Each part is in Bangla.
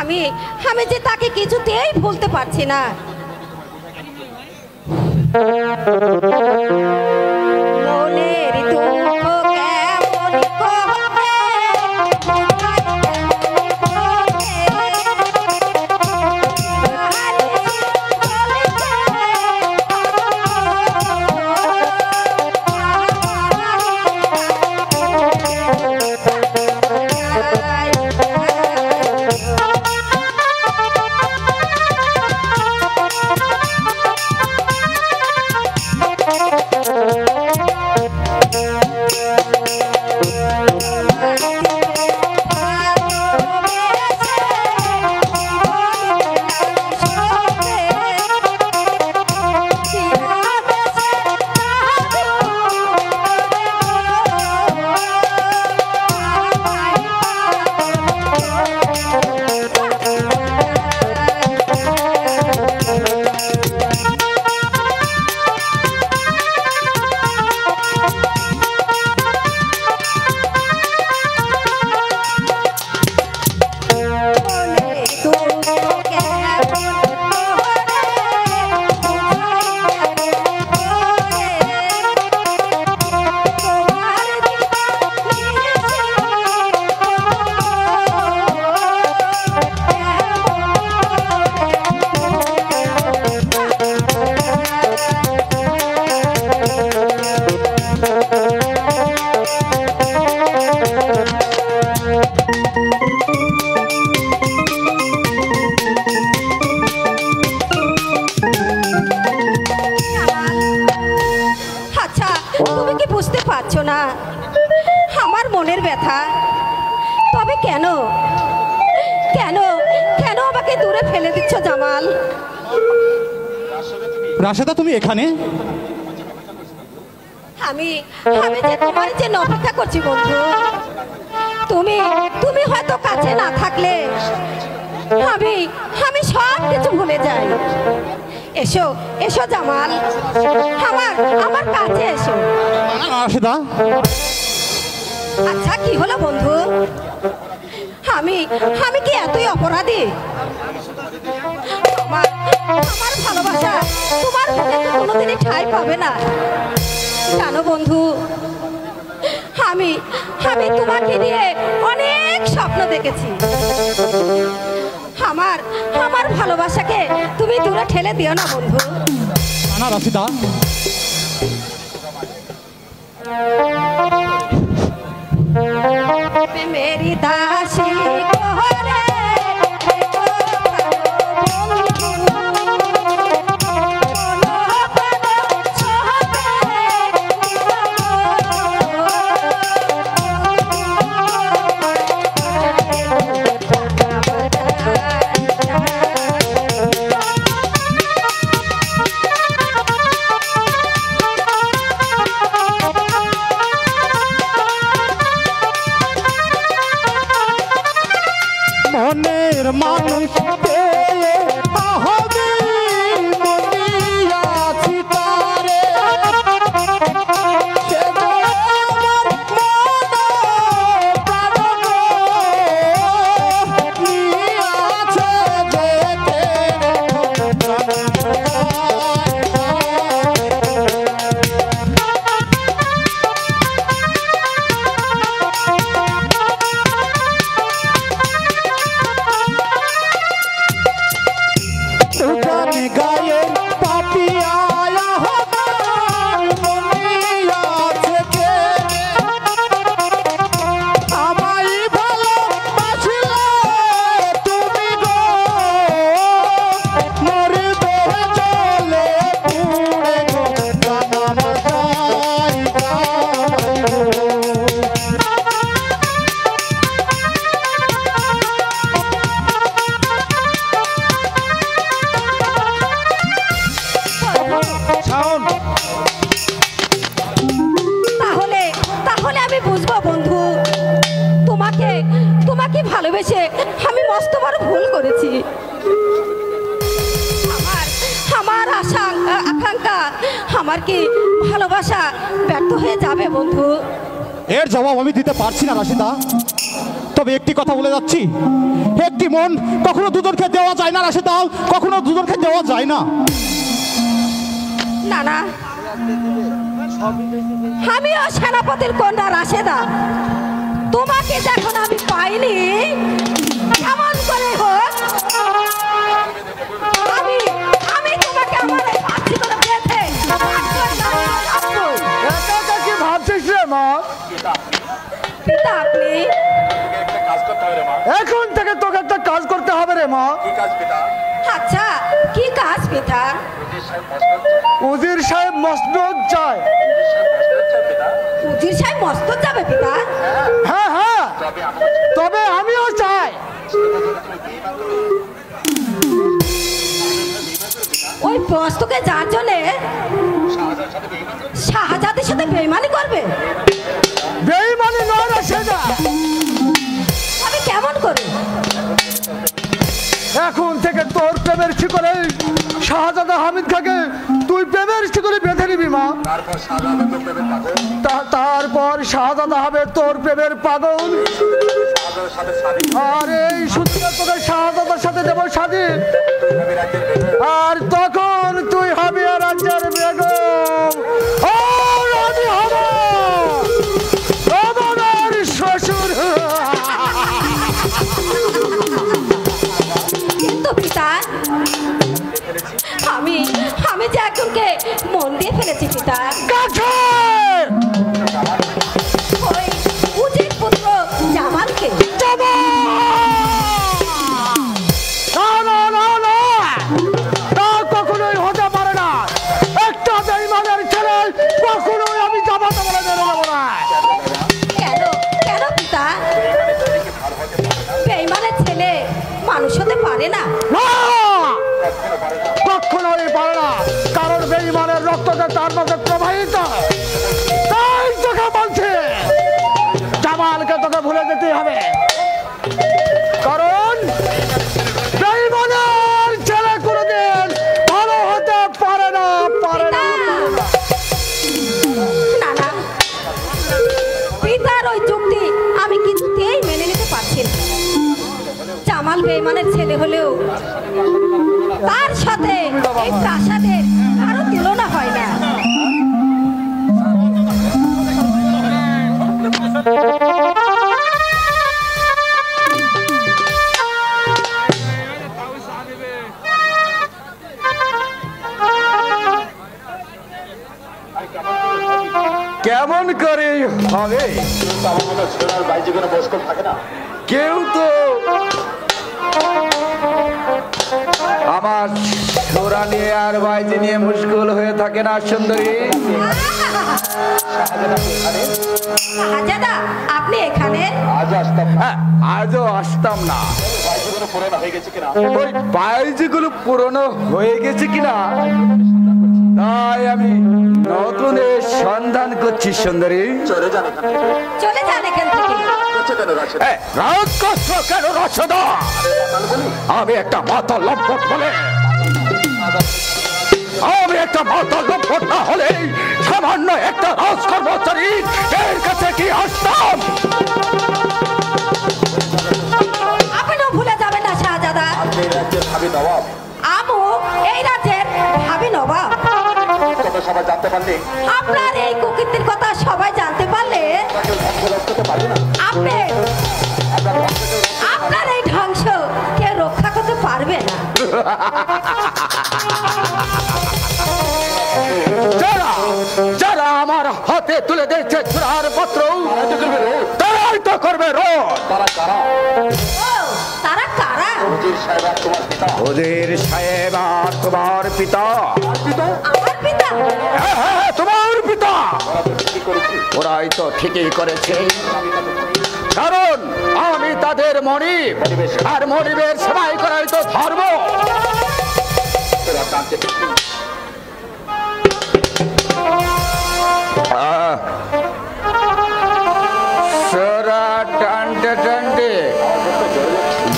আমি আমি যে তাকে কিছুতেই ভুলতে পারছি না। মনের দুঃখ কেমন করে আমার মনের ব্যথা। তবে কেন কেন কেন আমাকে দূরে ফেলে দিচ্ছ জামাল? রাশেদা তুমি এখানে? আমি আমি যে তোমার জন্য অপেক্ষা করছি বন্ধু। তুমি তুমি হয়তো কাছে না থাকলে আমি আমি সব কিছু ভুলে যাই। এসো এসো জামাল, আমার আমার কাছে এসো। রাশেদা আচ্ছা কি হলো বন্ধু? আমি আমি কি এতই অপরাধী? আমার আমার ভালোবাসা তোমার বুকে কোনোদিনই ঠাঁই পাবে না জানো বন্ধু। আমি আমি তোমাকে নিয়ে অনেক স্বপ্ন দেখেছি। আমার আমার ভালোবাসাকে তুমি দূরে ঠেলে দিও না বন্ধু। না রাশেদা, मेरी दासी कोहरे মনের মানুষ পেয়ে আহবে মনিয়াছি তারে, সে তো আমার মন প্রাণ নিয়াছে যেতে গায়ের পাপিয়া আমায় ভালোবাসলে তুমি গো মরবে চলে পুড়ে তাহলে তাহলে আমি বুঝবো বন্ধু, তোমাকে তোমাকে ভালোবেসে আমি মস্ত বড় ভুল করেছি। আমার আমার আশা আকাঙ্ক্ষা, আমার কি ভালোবাসা ব্যর্থ হয়ে যাবে বন্ধু? এর জবাব আমি দিতে পারছি না রাশিদা। তবে একটি কথা বলে যাচ্ছি, একটি মন কখনো দুজনকে দেওয়া যায় না রাশেদা, কখনো দুজনকে দেওয়া যায় না। না না, আমিও সেনাপতির কন্যা রাশেদা, তোমাকে যখন আমি পাইনি কেমন করে হোক আমি আমি তোমাকে আমার এই পাচ্ছি করে বেঁধে একা একা কি ভাবছিস রে মা? পিতা আপনি এখন থেকে তোকে একটা কাজ করতে হবে রে মা। আচ্ছা কি কাজ পিতা? উজির সাহেব মসনদ চায়। উজির সাহেব মস্তক যাবে পিতা? হ্যাঁ হ্যাঁ, তবে আমিও চাই। ওই মস্তকে যার জন্যে শাহজাদের সাথে বেইমানি করবে? বেঈমানি নয় রাশেদা। আমি কেমন করে? এখন থেকে তোর প্রেমের শিকলে শাহজাদা হামিদ খাকে তুই প্রেমের শিকলে বেঁধে নিবি মা। তারপর শাহজাদা হবে তোর প্রেমের পাগল। আর এই সূত্রে তোকে শাহজাদার সাথে দেবো শাদী। আর তখন তুই হবি রাজ্যের বেগম, আর আমি হব আমার শ্বশুর। কিন্তু পিতা আমি আমি যে একজনকে মন দিয়ে ফেলেছি পিতা, ওই উজির পুত্র জামালকে। কখনোই হতে পারে না। একটা বেঈমানের ছেলে কখনোই আমি জামাতা বলে মেনে নেব না। কেন কেন পিতা? বেঈমানের ছেলে মানুষ হতে পারে না? কখনোই পারে না, কারণ বেঈমানের রক্তটা তার মধ্যে প্রবাহিত। তাই তোকে বলছে জামালকে তোকে ভুলে যেতে হবে, কারণ বেঈমানের ছেলে কোনোদিন ভালো হতে পারে না, পারে না। না না, পিতার ওই যুক্তি আমি কিছুতেই মেনে নিতে পারছি না। জামাল বেঈমানের ছেলে হলেও তার সাথে এই প্রাসাদের কারো তুলনা হয় না। কেমন করে হবে? কেউ তো আমার ছোড়া নিয়ে আর বাইজি নিয়ে মুশকিল হয়ে থাকে না সুন্দরী। শাহজাদা আপনি এখানে? হ্যাঁ, আজও আসতাম না। ওই বাইজিগুলো পুরনো হয়ে গেছে কিনা তাই আমি নতুনের সন্ধান করছি সুন্দরী। চলে যান এখান থেকে। কেন রাশেদা? আমি একটা মাথা লম্পট বলে, আমি একটা মাথা লম্পট না হলে সামান্য একটা রাজকর্মচারী এর কাছে কি আসতাম? আপনিও ভুলে যাবেন না শাহজাদা, আমু এই রাজ্যের ভাবি নবাব। সবাই জানতে পারলে আপনার এই কুকীর্তির কথা সবাই জানতে পারলে আপনি আপনার এই ধ্বংস কেউ রক্ষা করতে পারবে না। যারা আমার হাতে তুলে দিয়েছে চূড়ার পত্র তারাই তো করবে রোধ। ও তারা কারা? ওদের সাহেব আর তোমার পিতা। আমার পিতা? হ্যাঁ, তোমার পিতা। ওরাই তো ঠিকই করেছে, কারণ আমি তাদের মনিব, আর মনিবের সেবাই করাই তো ধর্ম। টানতে টানতে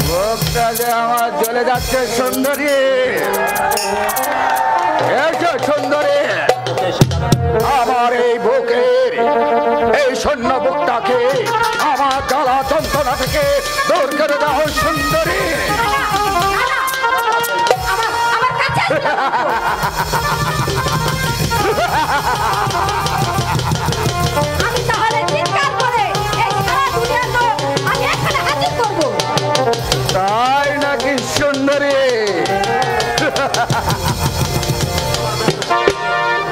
বুকটা যে আমার জ্বলে যাচ্ছে সুন্দরী। এসো সুন্দরী, আমার এই বুকে মায়ের এই শূন্য বুকটাকে আমার জ্বালা যন্ত্রণা থেকে দূর করে দাও সুন্দরী। আমার কাছে আসবে না। আমি তাহলে চিৎকার করে এই সারা দুনিয়ার লোক আমি এখানে হাজির করব। তাই নাকি সুন্দরী?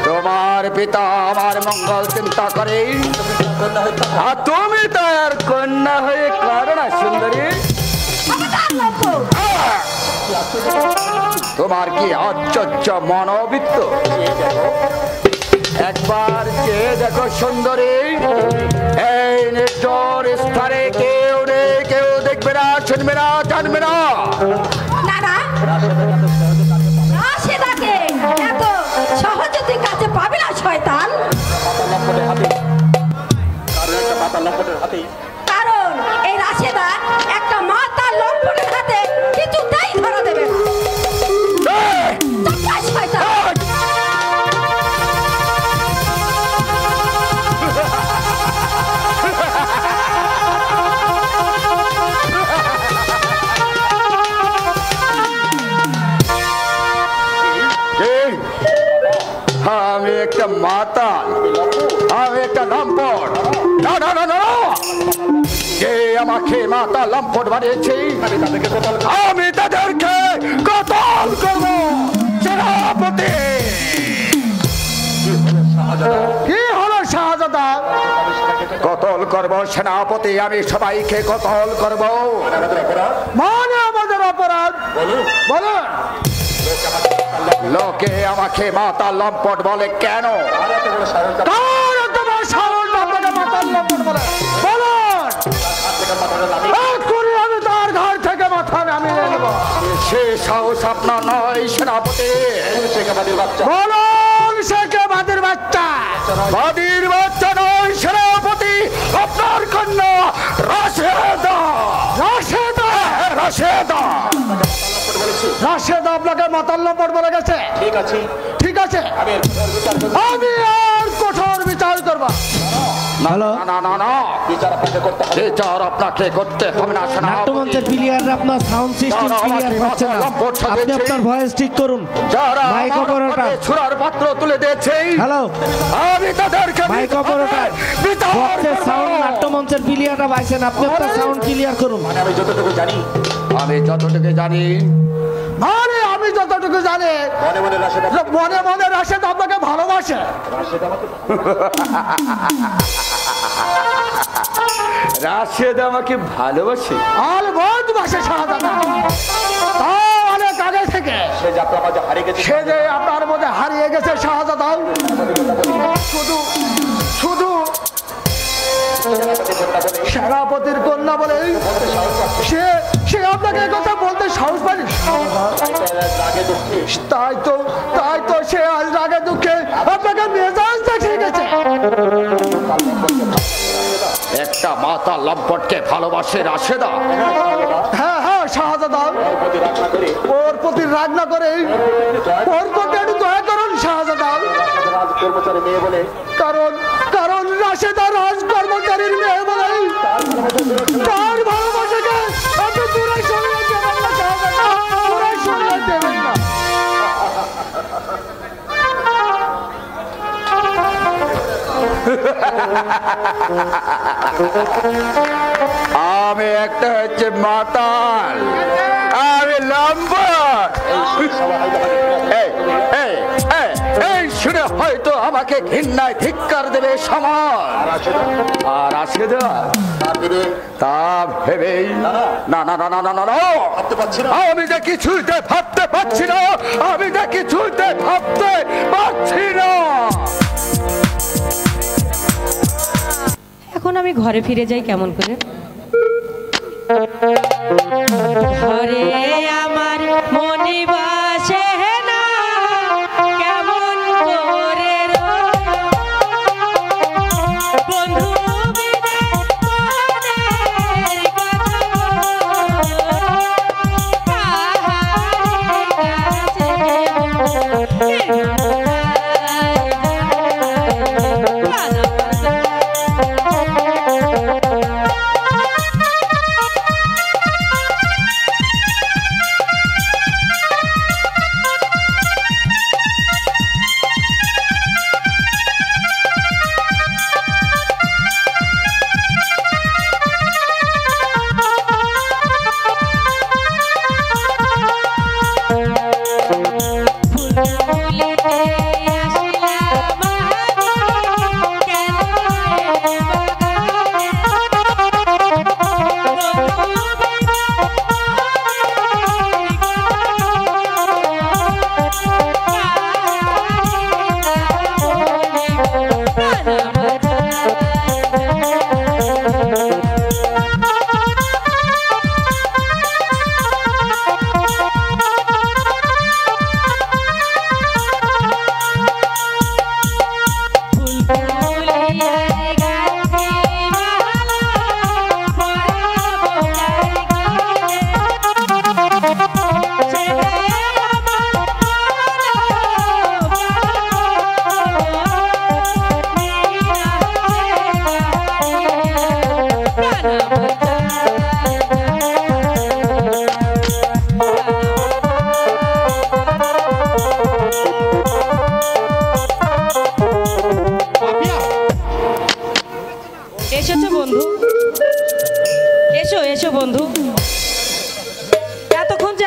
তোমার পিতা আমার মঙ্গল চিন্তা করে, আর তুমি তার কন্যা হয়ে করো না সুন্দরী। তোমার কি আশ্চর্য মনোবৃত্ত! একবার যে দেখো সুন্দরী, এই নির্জন স্থানে কেউ নেই, কেউ দেখবে না, শুনবে না, জানবে না। না না, রাশেদাকে এত সহজে তুই কাছে পাবি না শয়তান। কারণ এই রাশেদা একটা মাতার লম্পটের হাতে কিছুতেই ধরা দেবে না। চাপা শয়তান। আমি একটা মাতাল, আমি একটা লম্পট। না না না না, কে আমাকে মাতাল লম্পট বানিয়েছে? আমি তাদেরকে কতল করব সেনাপতি। কি হলো শাহজাদা? কতল করব সেনাপতি, আমি সবাইকে কতল করব। মানে আমাদের অপরাধ বলুন। লোকে আমাকে মাতাল লম্পট বলে কেন? আমি তার ঘর থেকে মাথা নামিয়ে নেব। সে সাহস আপনার নয় সেনাপতি। বলুন সে কে বাদির বাচ্চা? বাদির বাচ্চা নয় সেনাপতি, আপনার কন্যা রাশেদা। রাশেদা রাশেদা রাশেদা আপনাকে মাতাল লম্পট বলে গেছে। ঠিক আছে, ঠিক আছে, আমি আর কঠোর বিচার করব। হ্যালো, না না না, বিচার আপনাকে করতে হবে না। নাট্যমঞ্চের প্লেয়ার আপনার সাউন্ড সিস্টেম ক্লিয়ার হচ্ছে না, আপনি আপনার ভয়েস ঠিক করুন। মাইক অপারেটর ছুরার পাত্র তুলে দিয়েছে। হ্যালো, আমি তাদেরকে মাইক অপারেটর বক্সের সাউন্ড নাট্যমঞ্চের প্লেয়ারটা পাইছেন, আপনি আপনার সাউন্ড ক্লিয়ার করুন। আমি যতটুকু জানি, মানে আমি যতটুকু জানি, মনে মনে রাশেদ আপনাকে ভালোবাসে। রাশেদ আমাকে ভালোবাসে আর বহুত বাসে শাহজাদা। অনেক আগে থেকে সে যে আপনার মধ্যে হারিয়ে গেছে শাহজাদা। শুধু শুধু সেনাপতির কন্যা বলে সে সে আপনাকে কথা বলতে সাহস পায়নি। তাই তো সে আজ রাগে দুঃখে আপনাকে মেজাজ দেখিয়ে গেছে। একটা মাতা লম্পটকে ভালোবাসে রাশেদা। হ্যাঁ হ্যাঁ শাহজাদা, ওর প্রতি রাগ না করে ওর প্রতি একটু দয়া করুন শাহজাদা। কারণ রাশেদা রাজ কর্মচারীর মেয়ে বলে তার ভালোবাসাকে আপনি দূরে সরিয়ে দেবেন না শাহজাদা, দূরে সরিয়ে দেবেন না। আমি একটা হচ্ছে মাতাল, আমি লম্পট। এই শুনে হয়তো আমাকে ঘৃণায় ধিক্কার দেবে সমাজ। আর আসে দেওয়া তা ভেবেই না না না না না না, আমি যে কিছুতে ভাবতে পারছি না, আমি যে কিছুতে ভাবতে পারছি না। এখন আমি ঘরে ফিরে যাই কেমন করে? ঘরে আমার মনে বাসে না, কেমন করে বন্ধু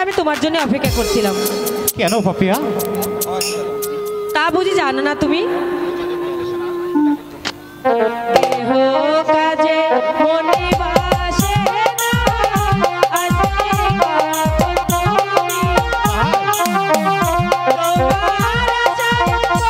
আমি তোমার জন্য অপেক্ষা করছিলাম। কেন পাপিয়া? তা বুঝি জানো না তুমি? দেহ কাজে মনে বাসে না, আসে কখন তুমি। তোমার আশায় বসে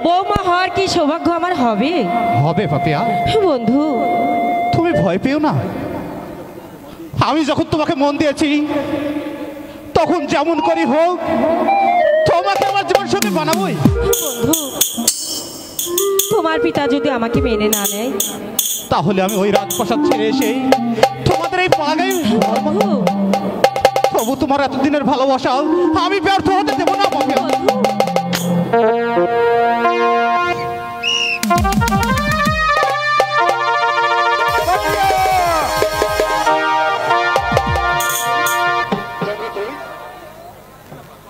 বৌমা হওয়ার কি সৌভাগ্য আমার হবে? হবে পাপিয়া। বন্ধু তুমি ভয় পেও না। আমি যখন তোমাকে মন দিয়েছি তখন যেমন করি হোক তোমাকে আমার জীবন সঙ্গে বানাবোই। বন্ধু, তোমার পিতা যদি আমাকে মেনে না নেয় তাহলে আমি ওই রাজপ্রাসাদ ছেড়ে এসে তোমাদের এই পাগাই। বন্ধু, তবু তোমার এতদিনের ভালোবাসা আমি ব্যর্থ হতে দেবো না পাপিয়া।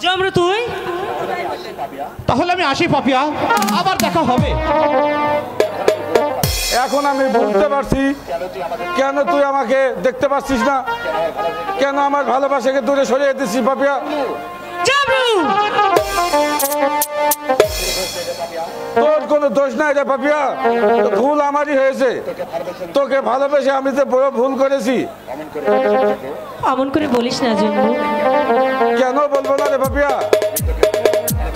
জমরু তুই? তাহলে আমি আসি পাপিয়া, আবার দেখা হবে। এখন আমি বুঝতে পারছি কেন তুই আমাকে দেখতে পাচ্ছিস না, কেন আমার ভালোবাসাকে দূরে সরিয়ে দিচ্ছিস পাপিয়া। তোর কোনো দোষ নাই রে পাপিয়া, ভুল আমারই হয়েছে। তোকে ভালোবেসে আমি যে বড় ভুল করেছি। অমন করে বলিস না জমরু। কেন বলবো না রে পাপিয়া,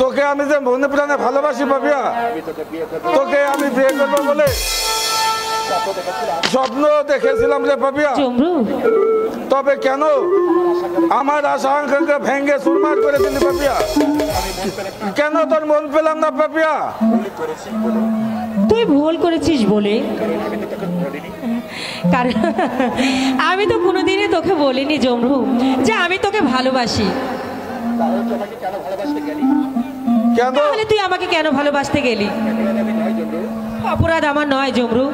তোকে আমি যে মনে প্রাণে ভালোবাসি পাপিয়া। তোকে আমি বিয়ে করবো বলে স্বপ্ন দেখেছিলাম রে পাপিয়া। জমরু, তবে কেন আমার আশা আকাঙ্ক্ষা ভেঙে চুরমার করে দিলি পাপিয়া? কেন তোর মন পেলাম না পাপিয়া? তুই ভুল করেছিস বলে, কারণ আমি তো কোনোদিনই তোকে বলিনি জমরু যে আমি তোকে ভালোবাসি। কেন তাহলে তুই আমাকে কেন ভালোবাসতে গেলি? অপরাধ আমার নয় জমরু,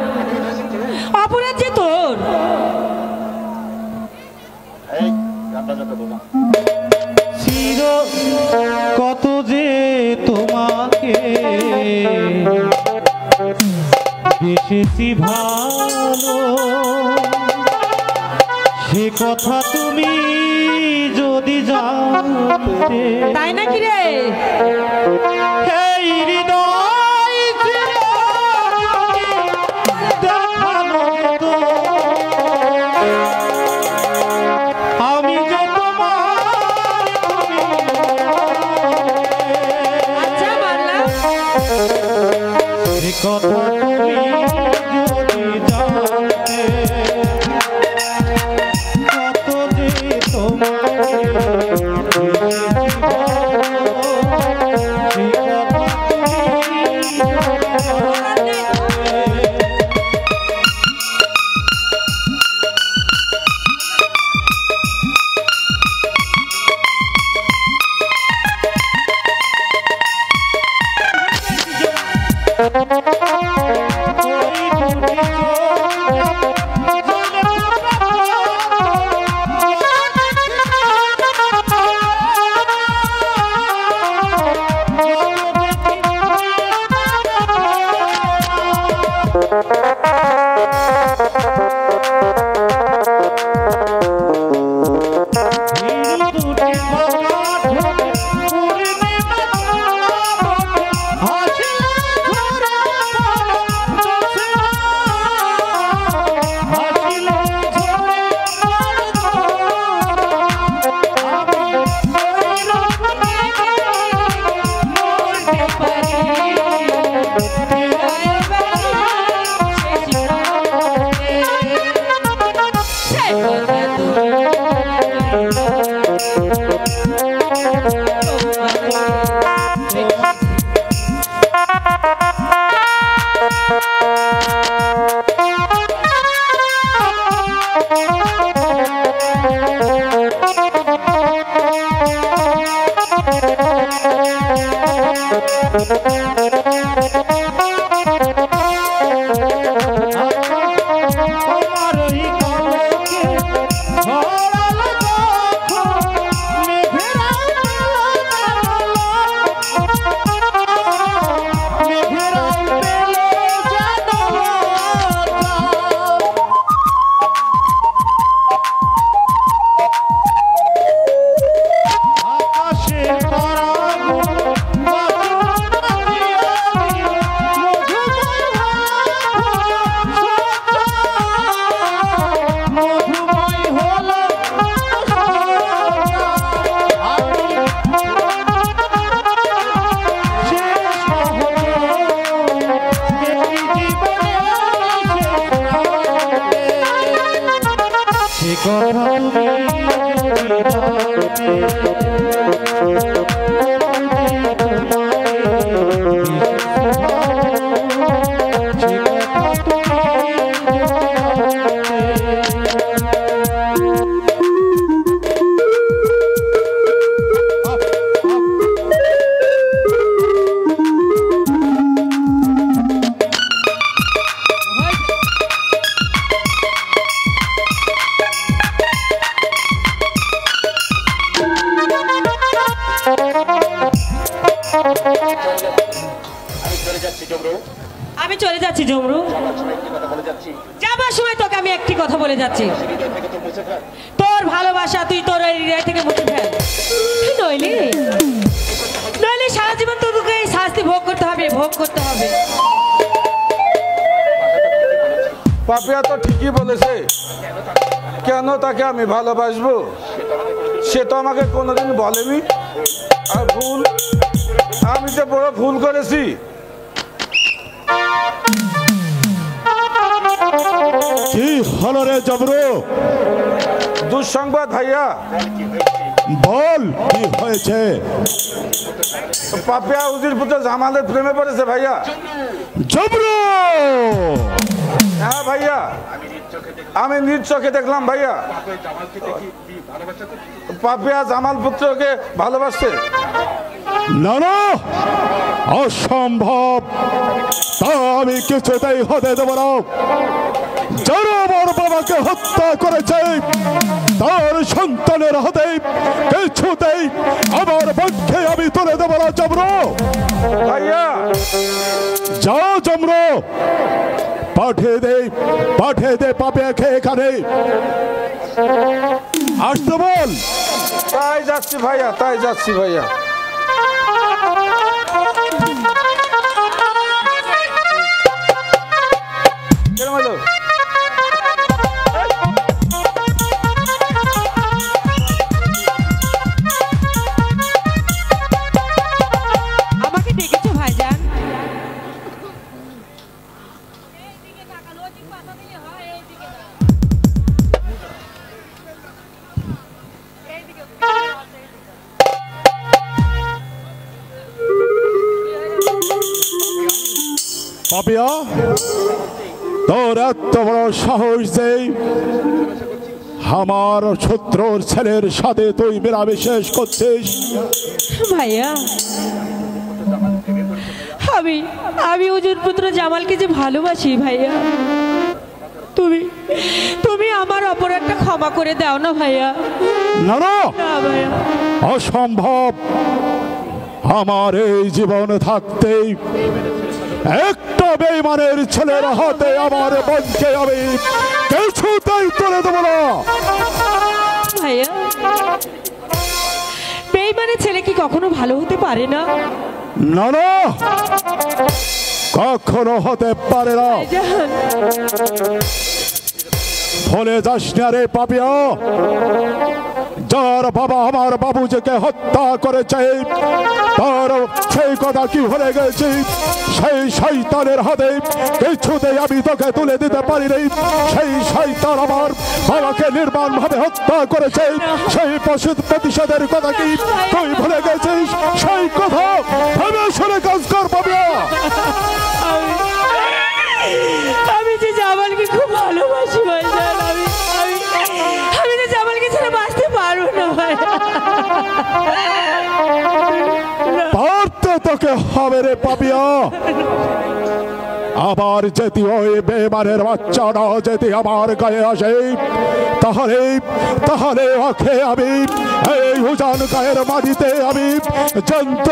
অপরাধ যে তোর। চির কত যে তোমাকে বেশি ভালো, সে কথা তুমি যদি জানতে। তাই নাকি রে? এই হৃদয় দেখানো যেত, আমি যে তোমার, আচ্ছা মানলাম। সে কথা তুমি যদি জানতে। আমি চলে যাচ্ছি জমরু। যাবার সময় তোকে আমি একটি কথা বলে যাচ্ছি, তোর ভালোবাসা তুই তোর হৃদয় থেকে মুছে ফেল, নইলে নইলে সারা জীবন তোকে এই শাস্তি ভোগ করতে হবে, ভোগ করতে হবে। পাপিয়া তো ঠিকই বলেছে, কেন তাকে আমি ভালোবাসবো? সে তো আমাকে কোনোদিন বলেনি। আর ভুল, আমি যে বড় ভুল করেছি। কি হলো রে জবরু? দুঃসংবাদ ভাইয়া। বল কি হয়েছে? পাপিয়া উজির পুত্র জামালের প্রেমে পড়েছে ভাইয়া। জবরু! হ্যাঁ ভাইয়া, আমি নিজ চোখে দেখলাম ভাইয়া। পাপিয়া জামাল পুত্রকে ভালোবাসছে। না না, অসম্ভব, তা আমি কিছুতেই হতে দেব না। যারা আমার বাবাকে হত্যা করেছে তার সন্তানের হাতে কিছুতেই আমার পক্ষে আমি তুলে দেব না। জবরু ভাইয়া যা, জবরু পাঠিয়ে দে পাপিয়াকে এখানে আসতে বল। তাই যাচ্ছি ভাইয়া, তাই যাচ্ছি ভাইয়া। আমাকে ডেকেছো ভাইজান? পাপিয়া, তোর এত বড় সাহস যে আমার শত্রুর ছেলের সাথে তুই মেলামেশেষ করছিস? ভাইয়া, আমি ওজন পুত্র জামালকে যে ভালোবাসি ভাইয়া, তুমি আমার অপরাধটা ক্ষমা করে দাও না ভাইয়া। না না, না ভাইয়া, অসম্ভব। আমার এই জীবনে থাকতেই একটা বেঈমানের ছেলের হাতে আমার বোনকে আমি কিছুতেই তুলে দেব না। ভাইয়া, বেঈমানের ছেলে কি কখনো ভালো হতে পারে না? না না, কখনো হতে পারে না। ভাইজান, ভুলে যাস না রে পাপিয়া, যার বাবা আমার বাবুজিকে হত্যা করেছে তার সেই কথা কি ভুলে গেছি? সেই শয়তানের হাতে কিছুতেই আমি তোকে তুলে দিতে পারি নি। সেই শয়তান আমার বাবাকে নির্মম ভাবে হত্যা করেছে, সেই প্রতিশোধের কথা কি তুই ভুলে গেছিস? সেই কথা ভেবে শুনে কাজ কর পাপিয়া। আমি যে জামালকে খুব ভালোবাসি ভাইজান, আমি যে জামালকে ছেড়ে বাঁচতে পারবো না ভাই। পারতে তোকে হবে রে পাপিয়া। আবার যদি ওই বেমানের বাচ্চাটা যদি আমার গায়ে আসে তাহলে ওকে আমি এই উজান গায়ের মাটিতে আমি জন্ত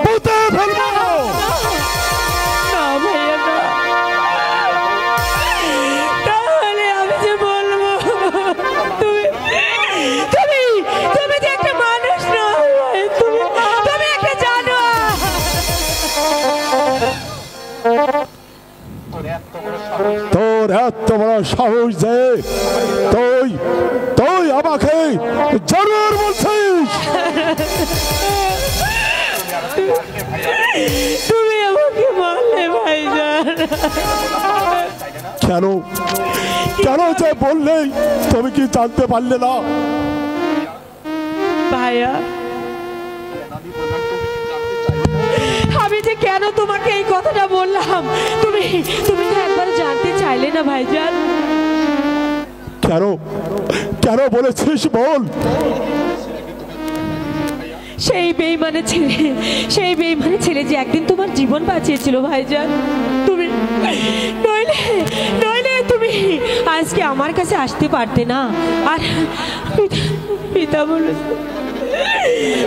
পুঁতে ফেলবো। না ভাইয়া, না। তাহলে আমি যে বলবো তুমি যে একটা মানুষ নয় ভাই, তুমি একটা জানোয়ার। তোর এত বড় সাহস যে তুই আমাকে জানোয়ার বলছিস? তুমি আমাকে মারলে ভাইজান। কেন কেন যে বললে তুমি কি জানতে পারলে না? ভাইয়া, আমি যে কেন তোমাকে এই কথাটা বললাম তুমি তুমি তো একবার জানতে চাইলে না ভাইজান। কেন কেন বলেছিস বল? সেই বেইমানে ছেলে যে একদিন তোমার জীবন বাঁচিয়েছিল ভাইজান, তুমি নইলে নইলে তুমি আজকে আমার কাছে আসতে পারতে না। আর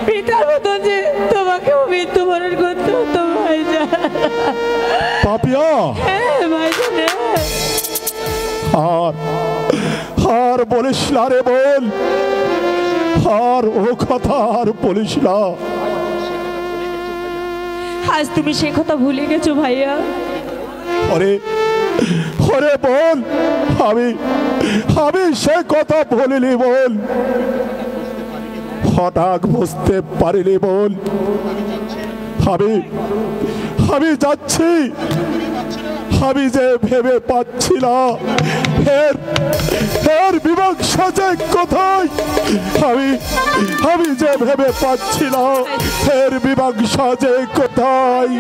পিতার মতন যে তোমাকে মৃত্যুবরণ করতে হতো ভাইজান। পাপিয়া, হ্যাঁ ভাইজান, আর বলিস না রে বল, আর ও কথা আর বলিস না। আজ তুমি সে কথা ভুলে গেছো ভাইয়া। ওরে ওরে বল, আমি সে কথা বলিনি বল, হঠাৎ বুঝতে পারিনি বল। আমি যাচ্ছি, আমি যে ভেবে পাচ্ছি না এর মীমাংসা যে কোথায়। আমি যে ভেবে পাচ্ছি না এর মীমাংসা যে কোথায়।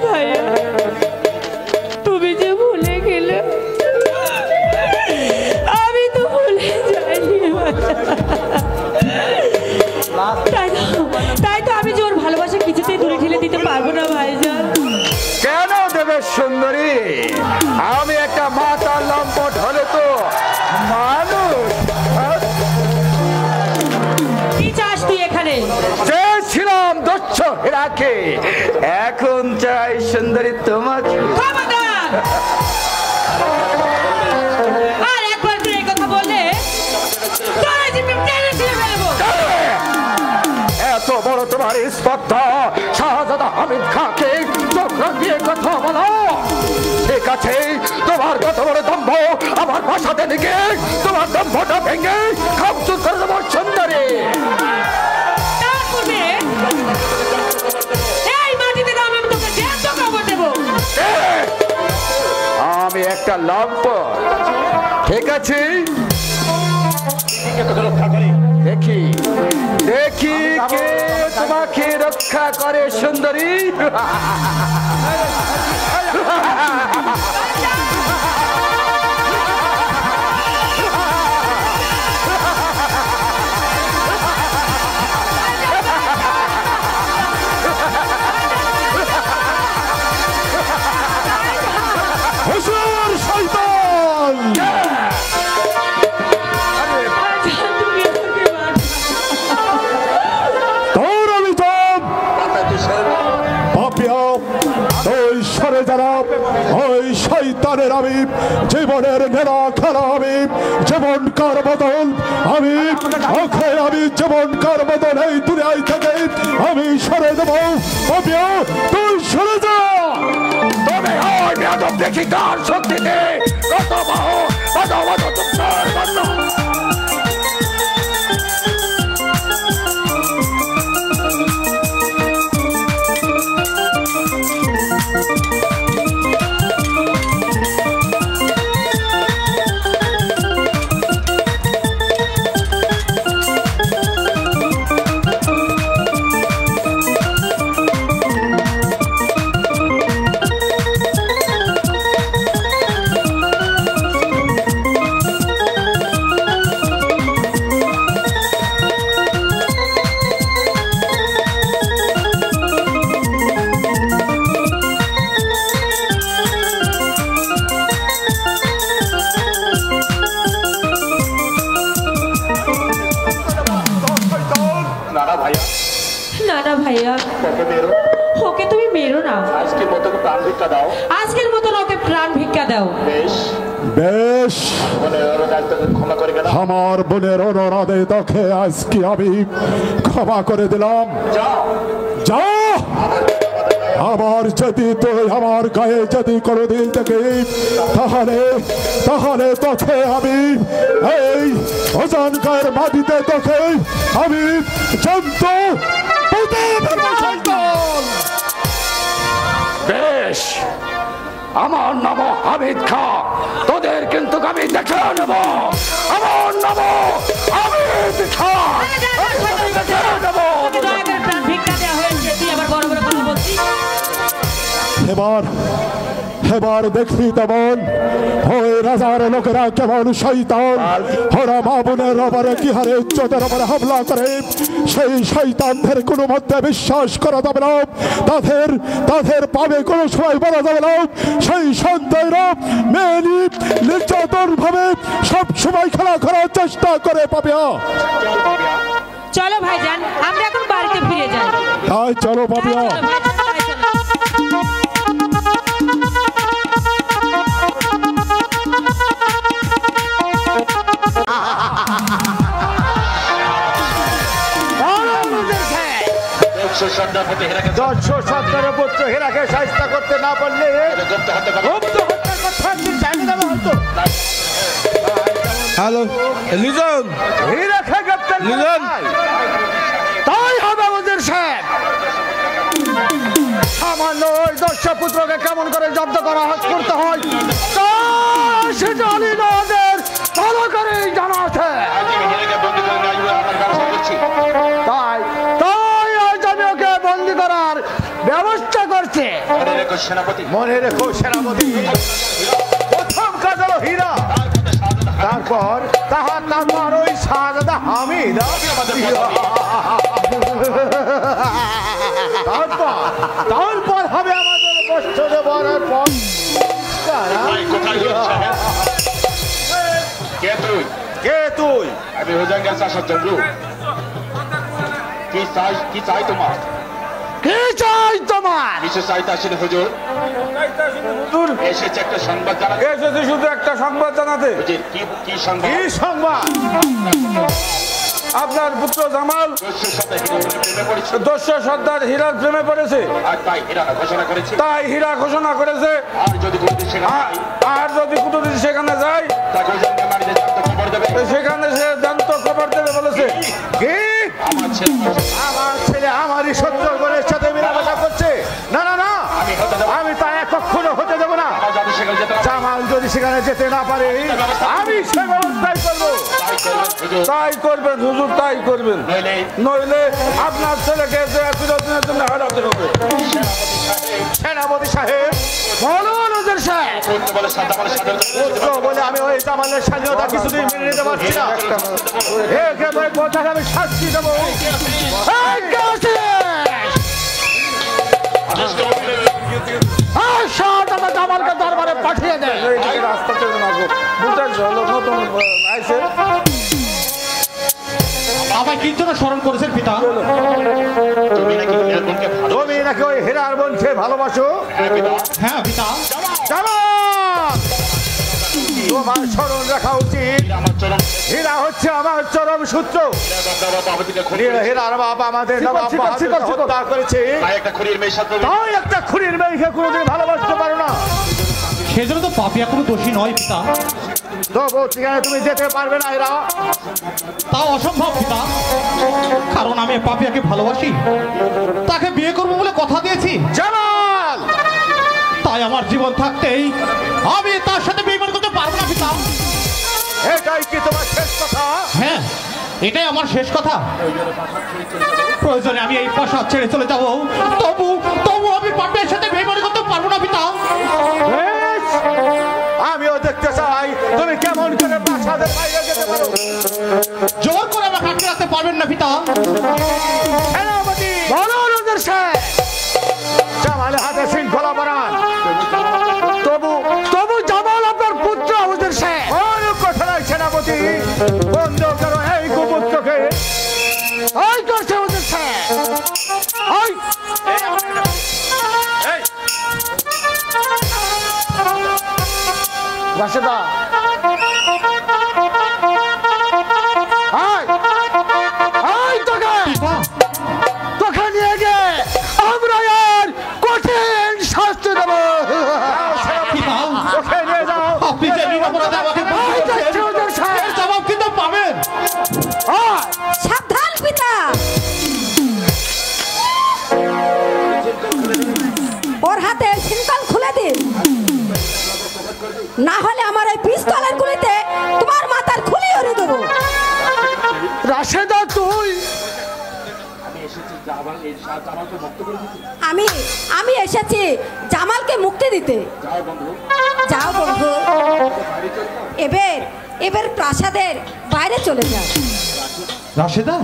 ভাইয়া, তুমি যে ভুলে গেলে, আমি তো ভুলে যাইনি। তাই তো আমি যে ওর ভালোবাসা কিছুতেই দূরে ঠেলে দিতে পারবো না ভাইজান। কেন দেবে সুন্দরী? আমি একটা মাতার লম্পট হলে তো মানুষ। কি চাস তুই এখানে? চেয়েছিলাম দক্ষ হীরাকে, এখন চাই সুন্দরী তোমাকে। আর একবার তুই এই কথা বললে তোরা জিপে টেনে ছিঁড়ে ফেলবো। এত বড় তোমার স্পর্ধা, শাহজাদা হামিদ খাঁকে চোখ রাঙিয়ে কথা বলো? ঠিক আছে, তোমার কত বড় দম্ভ, আমার ভাষাতে লিখে তোমার দম্ভটা ভেঙে খামচুর করে দেবো সুন্দরী। তারপরে এই মাটিতে আমি তোকে জ্যান্ত কবর দেবো। আমি একটা লম্পট, ঠিক আছে? দেখি দেখি কে তোমাকে রক্ষা করে সুন্দরী। হুজুর শয়তান, তোর অভিযোগ পাপিয়া, ওই সরে যারা ওই শয়তানের আমি জীবনের নেড়া খেলা, আমি জীবনকার বদল, আমি জীবনকার বদল এই দুনিয়ায় থেকে আমি সরে দেবো। পাপিয়া তুই সরে যা। তবে ওই বেয়াদব দেখি কার শক্তিতে কত বাহ না ভাইয়া, ওকে তুমি মেরো না। আজকের মতো প্রাণ ভিক্ষা দাও। আজকের মতন ওকে প্রাণ ভিক্ষা দাও। বেশ বেশ, ক্ষমা করে গেলাম। আমার বোনের অনুরোধে তোকে আজকে আমি ক্ষমা করে দিলাম। যা, আবার যদি তুই আমার গায়ে যদি কোনোদিন থেকে তাহলে তোকে আমি এই অজান গায়ের মাটিতে তোকে আমি জন্তু বেশ, আমার নাম হামিদ খা, তোদের কিন্তু আমি দেখে নেব। আমার নাম হামিদ খা, দেখে নেব। ভিক্ষা দেওয়া হয়েছে, তুই আবার বড় বড় কথা বলছিস। এবার দেখি তেমন ওই রাজার লোকেরা কেমন শয়তান, ওরা মা বোনের ওপরে কি হারে উচ্চতার ওপরে হামলা করে। সেই শয়তানদের কোনো মধ্যে বিশ্বাস করা যাবে না, তাদের পাবে কোনো সময় বলা যাবে না। সেই সন্তানরা মেয়ে নির্যাতন ভাবে সব সময় খেলা করার চেষ্টা করে পাপিয়া। চলো ভাইজান, আমরা এখন বাড়িতে ফিরে যাই। তাই চলো পাপিয়া। চলো ভাইজান, তাই চলো। সন্তানের পুত্র হীরাকে সাহায্য করতে না পারলে হ্যালো লিজন, হীরাকে গ্রেপ্তার লিজন। তাই হবে ওদের সাহেব। সামান্য ওই দর্শ পুত্রকে কেমন করে জব্দ করতে হয় তা সেটা ওদের ভালো করেই জানা আছে। তাই আজ আমি ওকে বন্দি করার ব্যবস্থা করছে। মনে রেখো সেনাপতি, প্রথম কাজ হলো হীরা, তারপর ওই শাহজাদা হামিদ, তারপর হবে আমাদের বস্ত্র দেওয়ার পর। কে তুই? আমি হুজাঙ্গের শাসক চন্দ্রু। কি চাই তোমার? কি চাই তোমার? বিশেষ চাইতে আসেন হুজুর। এসেছে একটা সংবাদ জানাতে। এসেছে শুধু একটা সংবাদ জানাতে। হুজুর, কি সংবাদ? কি সংবাদ? আপনার পুত্র জামাল দস্যুর সাথে হীরার প্রেমে পড়েছে। দস্যু সর্দার হীরার প্রেমে পড়েছে, আর তাই হীরা ঘোষণা করেছে। তাই হীরা ঘোষণা করেছে। আর যদি কোনোদিন সেখানে যাই, আর যদি কোনোদিন সেখানে যায় তাকে হুজাঙ্গের বাড়িতে জানতে খবর দেবে। সেখানে সে জানত খবর দেবে বলেছে। কি? আমার ছেলে আমার ছেলে আমারই শত্রুগণের সাথে মেলামেশা করছে? না না না, আমি তা কখনো হতে দেবো না। যদি সেখানে যেতে না পারে, জামাল যদি সেখানে যেতে না পারে আমি সে ব্যবস্থাই করবো। তাই করবেন হুজুর, তাই করবেন। নইলে নইলে আপনার ছেলেকে যে চিরদিনের জন্য হারাতে হবে। সেনাপতি সাহেব বলুন ওদের সাহেব। করতে বলে জামালের সাথে পুত্র বলে আমি ওই জামালের স্বাধীনতা কিছুদিন মেনে নিতে পারছি না। একে ভাই কোথায় আমি শাস্তি দেবো? এই কে আছিস? শাহজাদা জামালকে দরবারে পাঠিয়ে দেয়। রাস্তা থেকে নাগো বুঝতে নতুন আইসে। আমায় কিন্তু না স্মরণ করেছেন পিতা। তুমি নাকি হীরার বোনকে ভালো। তুমি নাকি ওই হীরার বোনকে ভালোবাসো? হ্যাঁ পিতা। জামাল, তোমার স্মরণ রাখা উচিত। আমার চরম হীরা হচ্ছে আমার চরম সূত্র। হীরার বাপ আমাদের হত্যা করেছে। তাই একটা খুনির মেয়ের সাথে তাই একটা খুনির মেয়েকে কোনোদিন ভালোবাসতে পারো না। সেজন্য তো পাপিয়া কোনো দোষী নয় পিতা। তবু সেখানে তুমি যেতে পারবে না হীরা। তাও অসম্ভব পিতা, কারণ আমি পাপিয়াকে ভালোবাসি, তাকে বিয়ে করবো বলে কথা দিয়েছি। জামাল, তাই আমার জীবন থাকতেই আমি তার সাথে বিয়ে করতে পারবো না পিতা। এটাই কি তোমার শেষ কথা? হ্যাঁ, এটাই আমার শেষ কথা। প্রয়োজনে আমি এই প্রাসাদ ছেড়ে চলে যাবো, তবু আমি পাপিয়ার সাথে বিয়ে করতে পারবো না পিতা। বেশ, আমিও দেখতে চাই তুমি কেমন করে প্রাসাদের বাইরে যেতে পারো। জোর করে আমাকে আটকে রাখতে পারবেন না পিতা। সেনাপতি বলুন ওদের সাহেব, জামালের হাতে শৃঙ্খলা বানান। তবু জামাল আপনার পুত্র ওদের সাহেব। অনেক কথা নাই সেনাপতি, বন্ধ করো এই কুপুত্রকে। এই করছে ওদের সাহেব। রাশেদা, তোকে নিয়ে গিয়ে আমরা আর কঠিন শাস্তি দেবো। ওকে নিয়ে যাও। আপনি যে নিরাপরাধে আমাকে বন্দি করেছেন, এর জবাব কিন্তু পাবেন। সাবধান পিতা, ওর হাতে শৃঙ্খল খুলে দিন। না হলে আমার এই পিস্তলের গুলিতে তোমার মাথার খুলি উড়িয়ে দেবো। রাশেদা তুই আমি এসেছি জামালকে মুক্তি দিতে। যাও বন্ধু, এবার প্রাসাদের বাইরে চলে যাও। রাশেদা,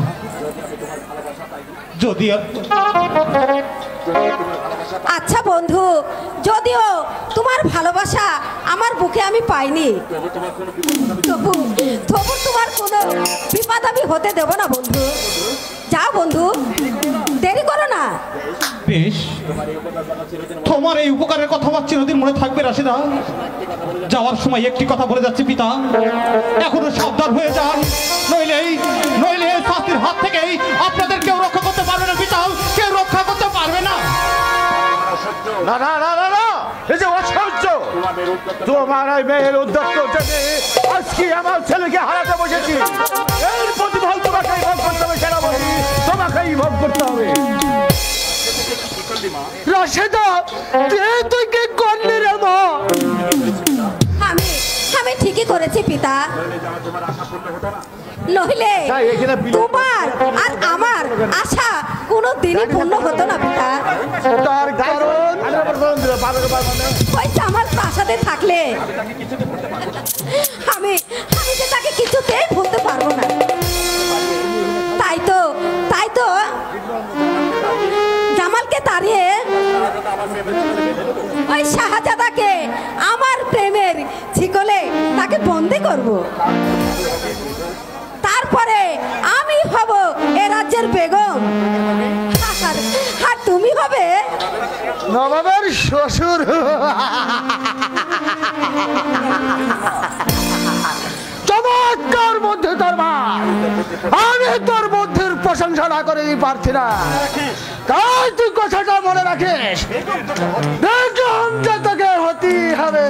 যদি আচ্ছা বন্ধু, যদিও তোমার ভালোবাসা আমার বুকে আমি পাইনি, তবু তোমার কোনো বিপদ আমি হতে দেব না বন্ধু। যাও বন্ধু, দেরি করো না। বেশ, তোমার এই উপকারের কথা আমার চিরদিন মনে থাকবে রাশেদা। যাওয়ার সময় একটি কথা বলে যাচ্ছি পিতা, এখনো সাবধান হয়ে যান, নইলে শাস্তির হাত থেকেই আপনাদের কেউ রক্ষা করতে পারবে না পিতা, কেউ রক্ষা করতে পারবে না। না না না না না, এই যে অসহ্য তোমার এই মেয়ের উদ্যোগ জেনে আজকে আমার ছেলেকে হারাতে বসেছি। এর প্রতিফল তোমাকেই ভোগ করতে হবে সেনাপতি, তোমাকেই ভোগ করতে হবে। রাশেদা, তুই কি করলি রে মা? আমি ঠিকই করেছি পিতা, নইলে তোমার আর আমার আশা কোনো দিনই পূর্ণ হতো না পিতা। তার কারণ ওই জামাল প্রাসাদে থাকলে আমি যে তাকে কিছুতেই ভুলতে পারবো না। তাই তো জামালকে তাড়িয়ে ওই শাহজাদাকে আমার প্রেমের ছিকলে তাকে বন্দি করব। তারপরে আমি হব এ রাজ্যের বেগম, আর তুমি হবে নবাবের শ্বশুর। চমৎকার মধ্যে তোর মা, আমি তোর মধ্যের প্রশংসা না করে পারছি না। তাই তুই কথাটা মনে রাখিস, দেখলাম যে তোকে হতেই হবে।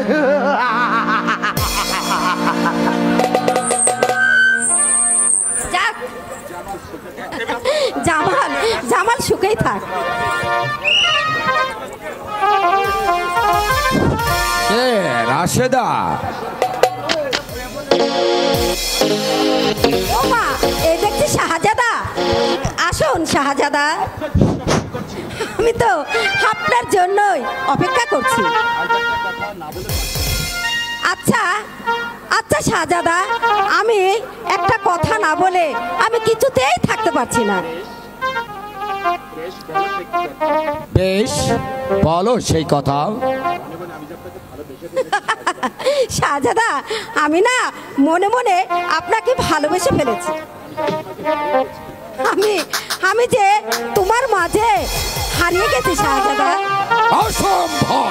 যাক, জামাল সুখেই থাক। রাশেদা, ও মা, এই দেখছি শাহজাদা। আসুন শাহজাদা, আমি তো আপনার জন্যই অপেক্ষা করছি। আচ্ছা শাহজাদা, আমি একটা কথা না বলে আমি কিছুতেই থাকতে পারছি না। বেশ, বলো সেই কথা। শাহজাদা, আমি না মনে মনে আপনাকে ভালোবেসে ফেলেছি। আমি যে তোমার মাঝে হারিয়ে গেছি শাহজাদা। অসম্ভব,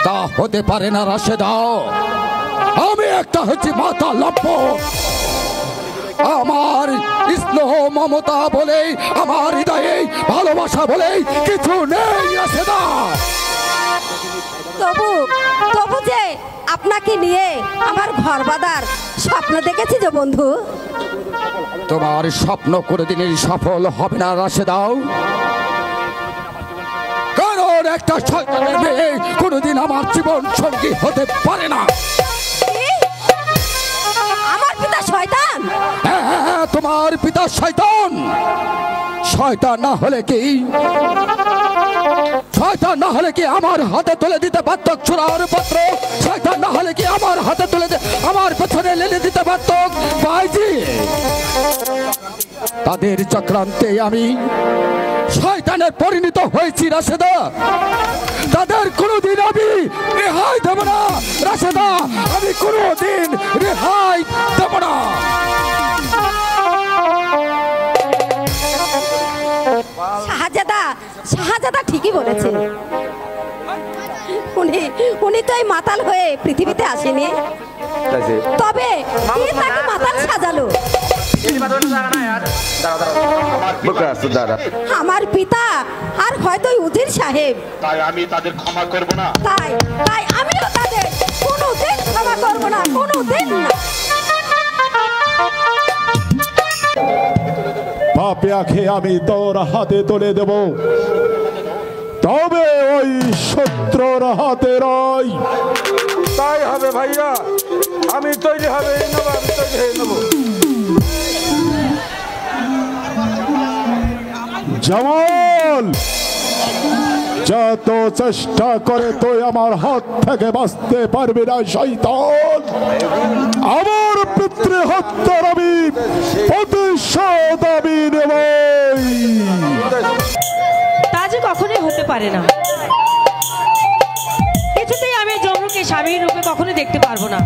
তা হতে পারে না রাশেদা। আমি একটা হচ্ছে মাথা লম্প, আমার স্নেহ মমতা বলে, আমার হৃদয়ে ভালোবাসা বলে কিছু নেই রাশেদা। তবু যে আপনাকে নিয়ে আমার ঘর বাঁধার স্বপ্ন দেখেছি যে বন্ধু। তোমার স্বপ্ন কোনোদিনই সফল হবে না রাশেদা, কারণ একটা শয়তানের মেয়ে কোনোদিন আমার জীবন সঙ্গী হতে পারে না। আমার পিতা শয়তান? হ্যাঁ, তোমার পিতা শয়তান। শয়তান না হলে কি আমার হাতে তুলে দিতে পারত চূড়ার পত্র? শয়তান না হলে কি আমার হাতে তুলে আমার পেছনে লেলে দিতে পারত বাইজি? তাদের চক্রান্তে আমি শয়তানের পরিণত হয়েছি রাশেদা। তাদের কোনোদিন আমি রেহাই দেব না রাশেদা, আমি কোনোদিন রেহাই দেব না। শাহজাদা ঠিকই বলেছে। উনি তো এই মাতাল হয়ে পৃথিবীতে আসেনি, তবে কে তাকে মাতাল সাজালো? আমার পিতা আর হয়তো উজির সাহেব। তাই আমি তাদের ক্ষমা করব না। তাই আমিও তাদের কোনোদিন ক্ষমা করব না, কোনোদিন না। পাপিয়াকে আমি তোর হাতে তুলে দেব, তবে ওই শত্রুর হাতে নয়। তাই হবে ভাইয়া, আমি তৈরি হবে নেবো, আমি তৈরি হয়ে নেবো। জামাল, যত চেষ্টা করে তুই আমার হাত থেকে বাঁচতে পারবি না শয়তান। আমার পিতৃ হত্যার আমি প্রতিশোধ আমি নেবই। তা যে কখনোই হতে পারে না, কিছুতেই আমি জমরুকে স্বামীর রূপে কখনো দেখতে পারবো না।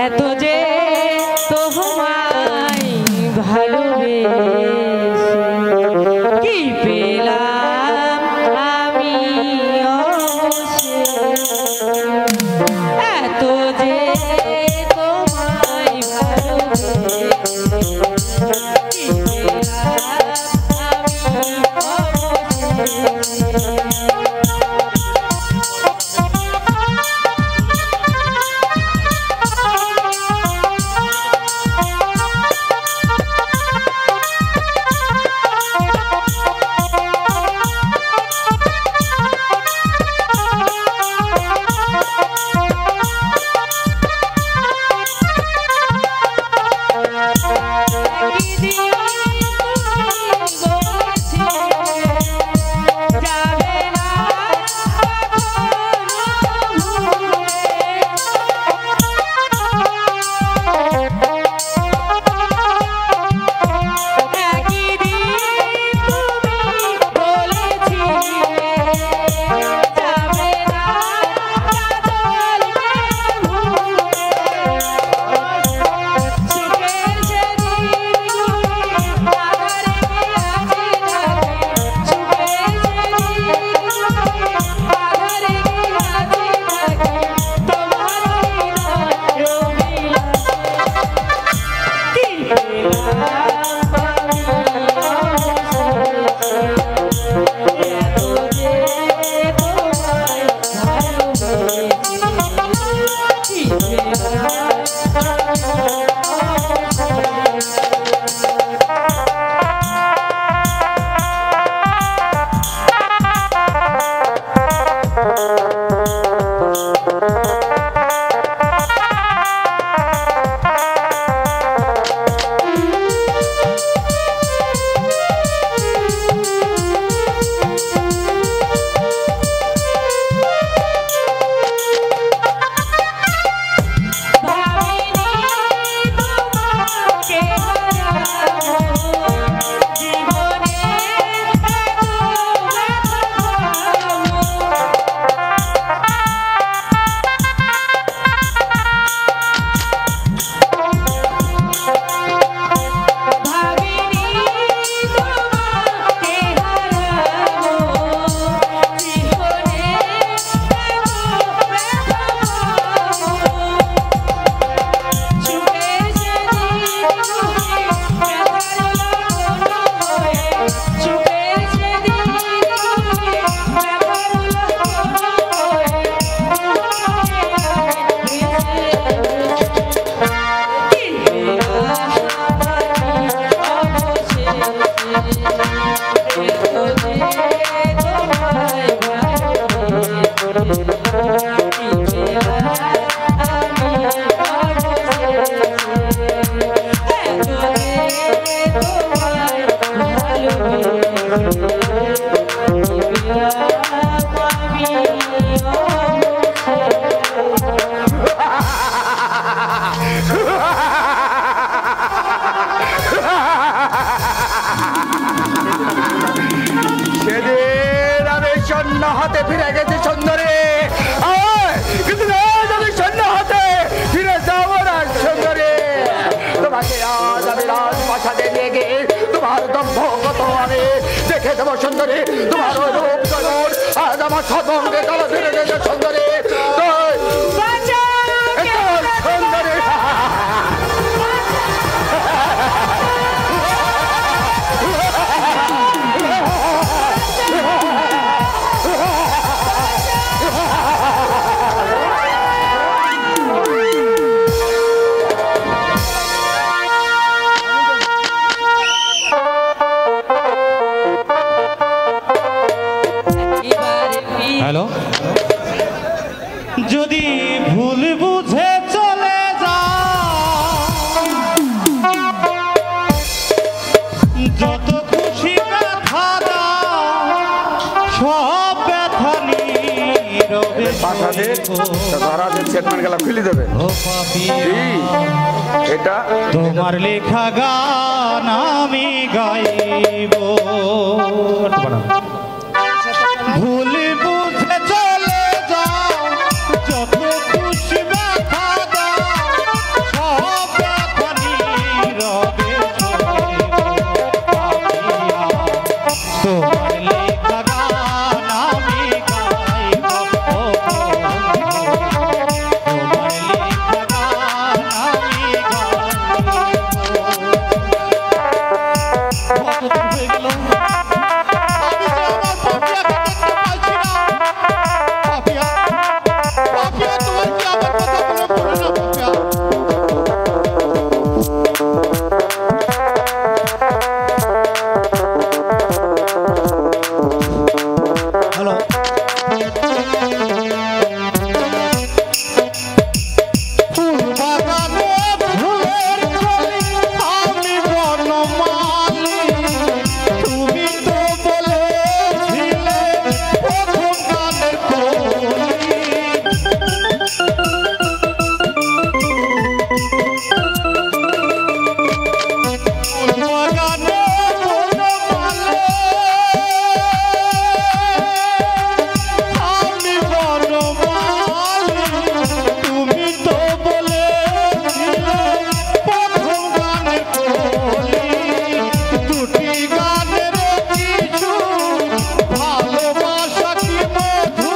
এত যে তোমায় ভালোবেসে কি পেলাম আমি এত যে তোমায় ভালোবেসে কি সেদিন আমি সৈন্য হাতে ফিরে গেছি সুন্দরী, কিন্তু আমি সৈন্য হাতে ফিরে যাবো না সুন্দরী। তোমাকে আজ আমি রাজপ্রাসাদে নিয়ে গিয়ে তোমার দম্ভগত আমি দেখে দেবো সুন্দরী। তোমার রূপ চলন আজ আমার সদঙ্গে তারা ফিরে গেছে সুন্দরী। সুন্দরী যদি ভুল বুঝে চলে যা যত খুশি ব্যথা দাও সব ব্যথা নীরবে ও পাপিয়া এটা তোমার লেখা গান আমি গাইব ভুল বুঝে চলে যাও যত খুশি ব্যথা দাও সব ব্যথা নীরবে সইব পাপিয়া তোমার লেখা গান আমি গাইব ও তোমার লেখা গান আমি গাইব কতদিন হয়ে গেল আমি যে আমার পাপিয়াকে দেখতে পাচ্ছি না। পাপিয়া পাপিয়া তোমার কি আমার কথা মনে পড়ে না পাপিয়া? হ্যালো ফুল বাগানে ফুলের কলি আমি বনমালী তুমি তো বলেছিলে প্রথম গানের কলি ফুল বাগানে বনমালী আমি বনমালী তুমি তো বলেছিলে প্রথম গানের কলি দুটি গানের কিছু ভালোবাসা কি মধু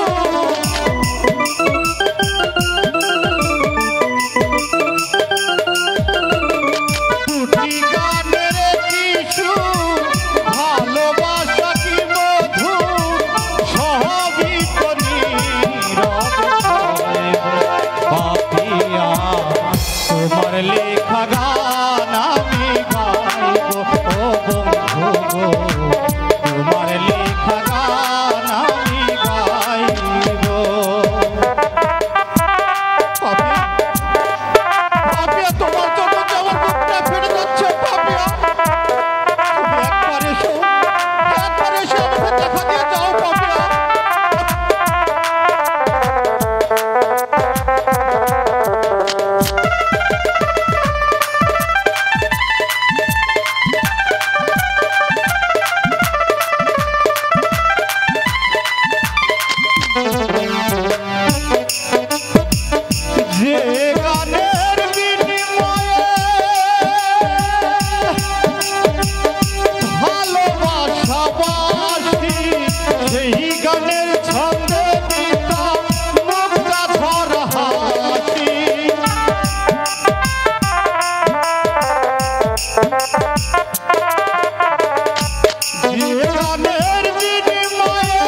দুটি গানের কিছু ভালোবাসা কি মধু সবই তো নীরবে পাপিয়া তোমার লেখা গান আমি গাইব ও বন্ধু গো তোমার লেখা গান আমি গাইব পাপিয়া পাপিয়া তোমার জন্য যে আমার বুকটা ফেটে যাচ্ছে পাপিয়া তুমি একবার এসো আমাকে দেখা দিয়ে যাও পাপিয়া যে গানের বিনিময়ে ভালোবাসা বাসি সেই গানের ছন্দে দিতাম মুক্তা ঝরা হাসি যে গানের বিনিময়ে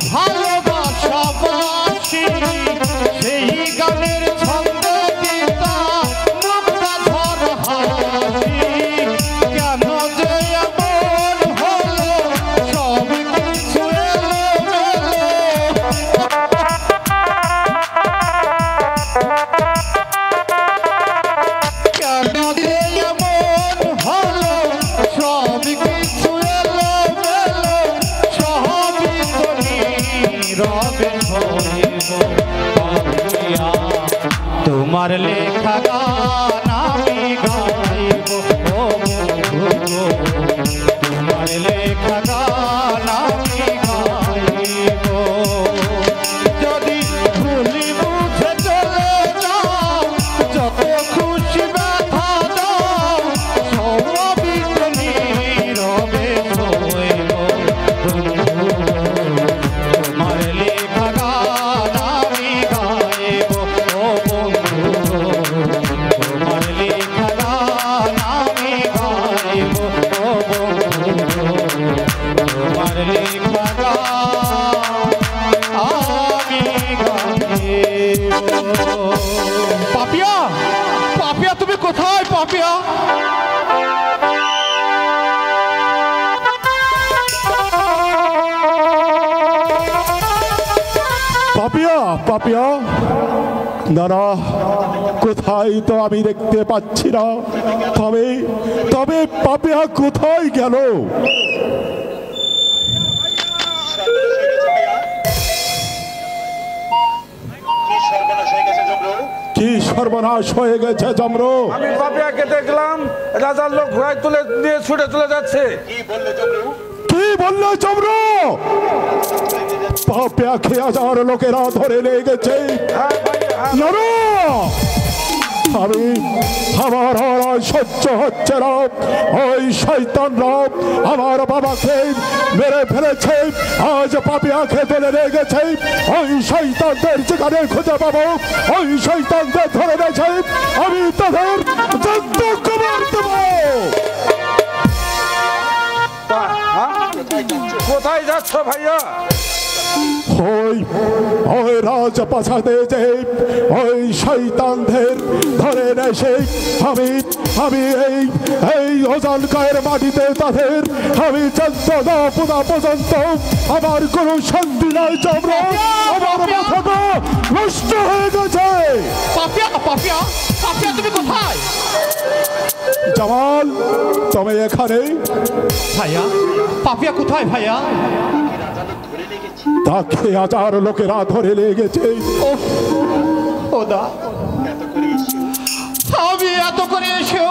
ভালোবাসা বাসি সেই গানের ছন্দ দিতাম মুক্তা ঝরা হাসি কেন যে এমন হলো সব কিছু এলোমেলো কেন যে এমন হলো সব কিছু এলোমেলো সবই তো নীরবে সইব পাপিয়া তোমার লেখা গান আমি গাইব ও বন্ধু গো তোমার লেখা গান আমি গাইব যদি ভুলি বুঝে চলে যাও যত খুশি ব্যথা দাও সবই তো নীরবে সইব বন্ধু তোমার লেখা গান আমি গাইব ও বন্ধু তোমার লেখা গান আমি গাইব ও বন্ধু পাপিয়া পাপিয়া না কোথায় তো আমি দেখতে পাচ্ছি না, তবে তবে পাপিয়া কোথায় গেল? কি সর্বনাশ হয়ে গেছে জমরু? আমি পাপিয়াকে দেখলাম রাজার লোক ঘোড়ায় তুলে নিয়ে ছুটে চলে যাচ্ছে। কি বললো জমরু? পাপিয়াকে 1000 লোকেরা ধরে নিয়ে গেছে। আমি আমার সহ্য হচ্ছে না, ওই শয়তানরা আমার বাবাকে মেরে ফেলেছে, আজ পাপিয়াকে ধরে নিয়ে গেছে। ওই শয়তানদের যেখানে খুঁজে পাবো ওই শয়তানদের ধরে নিয়েছে, আমি তাদের যন্ত্র কবর দেব। কোথায় যাচ্ছ ভাইয়া? ওই রাজপ্রাসাদে যে ওই শয়তানদের ধরে নেছে, আমি এই অজানকায়ের মাটিতে তাদের আমি যন্ত্রণা পুরা পর্যন্ত আমার কোনো শান্তি নাই জমরু। আমার মাথাটা নষ্ট হয়ে গেছে। পাপিয়া পাপিয়া পাপিয়া তুমি কোথায়? জামাল তুমি এখানে? ভাইয়া পাপিয়া কোথায় ভাইয়া? তাকে 1000 লোকেরা ধরে লেগেছে। ওদা আমি এত করে এসেও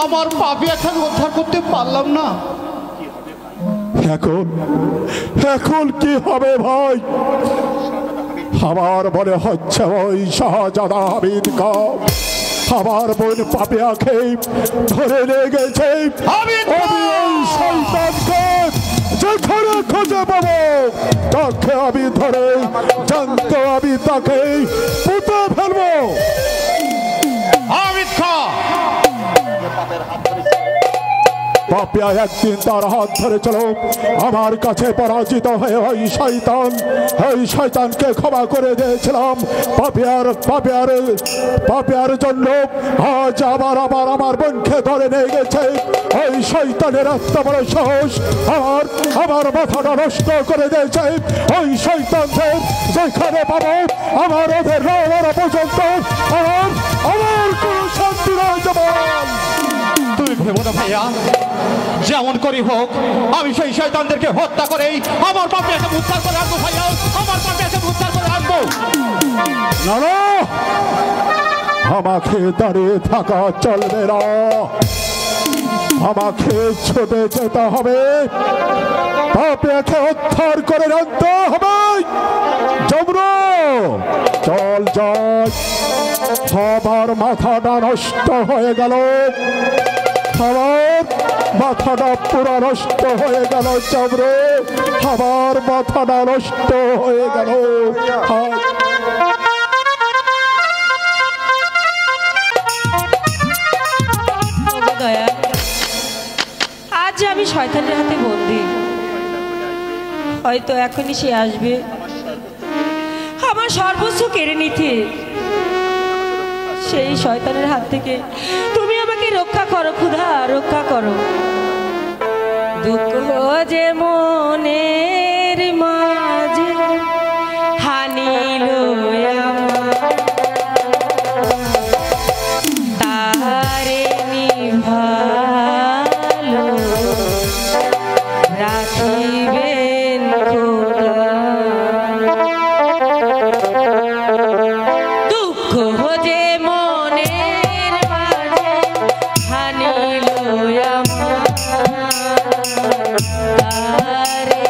আমার পাপিয়াকে উদ্ধার করতে পারলাম না। এখন কি হবে ভাই? আমার মনে হচ্ছে ওই শাহজাদা হামিদ খান আমার বোন পাপিয়াকে ধরে নিয়ে গেছে। আমি ওই শয়তানকে যেখানে খুঁজে পাবো তাকে আমি ধরে জানত আমি তাকে পুঁতে ফেলবো। হামিদ খান পাপিয়া একদিন তার হাত ধরে চলো আমার কাছে পরাজিত হয়ে ওই শয়তানকে ক্ষমা করে দিয়েছিলাম। পাপিয়ার জন্য আজ আমার বোনকে ধরে নিয়ে গেছে। ওই শয়তানের এত বড় সাহস আমার মাথাটা নষ্ট করে দিয়েছে। ওই শয়তানদের যেখানে পাবো আমার ওদের রওনা পর্যন্ত আমার কোনো শান্তি নয় যাবে। তুই ভেবো না ভাইয়া, যেমন করি হোক আমি সেই শয়তানদেরকে হত্যা করেই আমার পাপিয়াকে উদ্ধার করে আনবো ভাইয়া, আমার পাপিয়াকে উদ্ধার করে আনবো। না না, আমাকে দাঁড়িয়ে থাকা চলবে না, আমাকে ছুটে যেতে হবে, পাপিয়াকে উদ্ধার করে আনতে হবে। জমরু চল চল, আমার মাথাটা নষ্ট হয়ে গেল, আমার মাথাটা পুরো নষ্ট হয়ে গেল জমরু, আমার মাথাটা নষ্ট হয়ে গেল। আজ আমি শয়তানের হাতে বন্দি, হয়তো এখনই সে আসবে আমার সর্বস্ব কেড়ে নিতে। সেই শয়তানের হাত থেকে তুমি আমাকে রক্ষা করো খুদা, রক্ষা করো। দুঃখ যে মনের মাঝে হানিল তারে নিভালো রাখিবেন খোদা। দুঃখ যে মনের মাঝে হানিল আমার তারে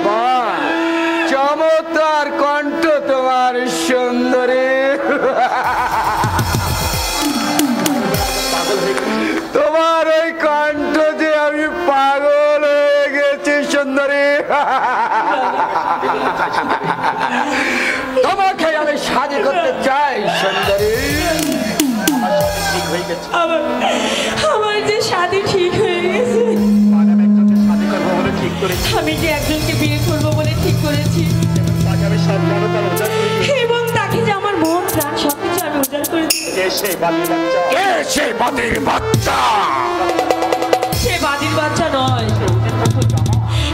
বাহ, চমৎকার কণ্ঠ তোমার সুন্দরী। তোমার ওই কণ্ঠ যে আমি পাগল হয়ে গেছি সুন্দরী। তোমাকে আমি শাদি করতে চাই সুন্দরী। আমার যে শাদী ঠিক হয়ে গেছে, আমি যে একজনকে বিয়ে করবো বলে ঠিক করেছি, এবং তাকে যে আমার মন প্রাণ সবকিছু আমি উজাড় করেছি। সে বাদির বাচ্চা। সে বাদির বাচ্চা নয়,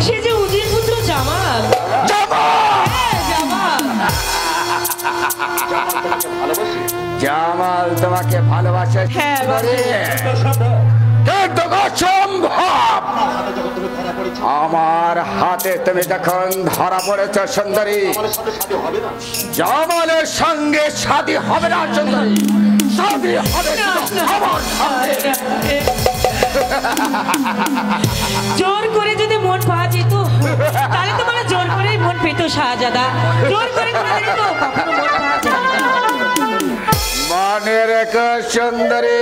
সে যে উজির পুত্র জামাল। হ্যাঁ, জামাল। জামাল তোমাকে ভালোবাসে হ্যাঁ, কিন্তু অসম্ভব। আমার হাতে তুমি যখন ধরা পড়েছ সুন্দরী, জামালের সঙ্গে শাদী হবে না সুন্দরী, শাদী হবে আমার সঙ্গে। জোর করে যদি মন পাওয়া যেত তাহলে তো মানে জোর করেই মন পেত শাহজাদা। জোর করে কোনোদিনই তো কখনো মন পাওয়া যায় না। মনে রেখো সুন্দরী,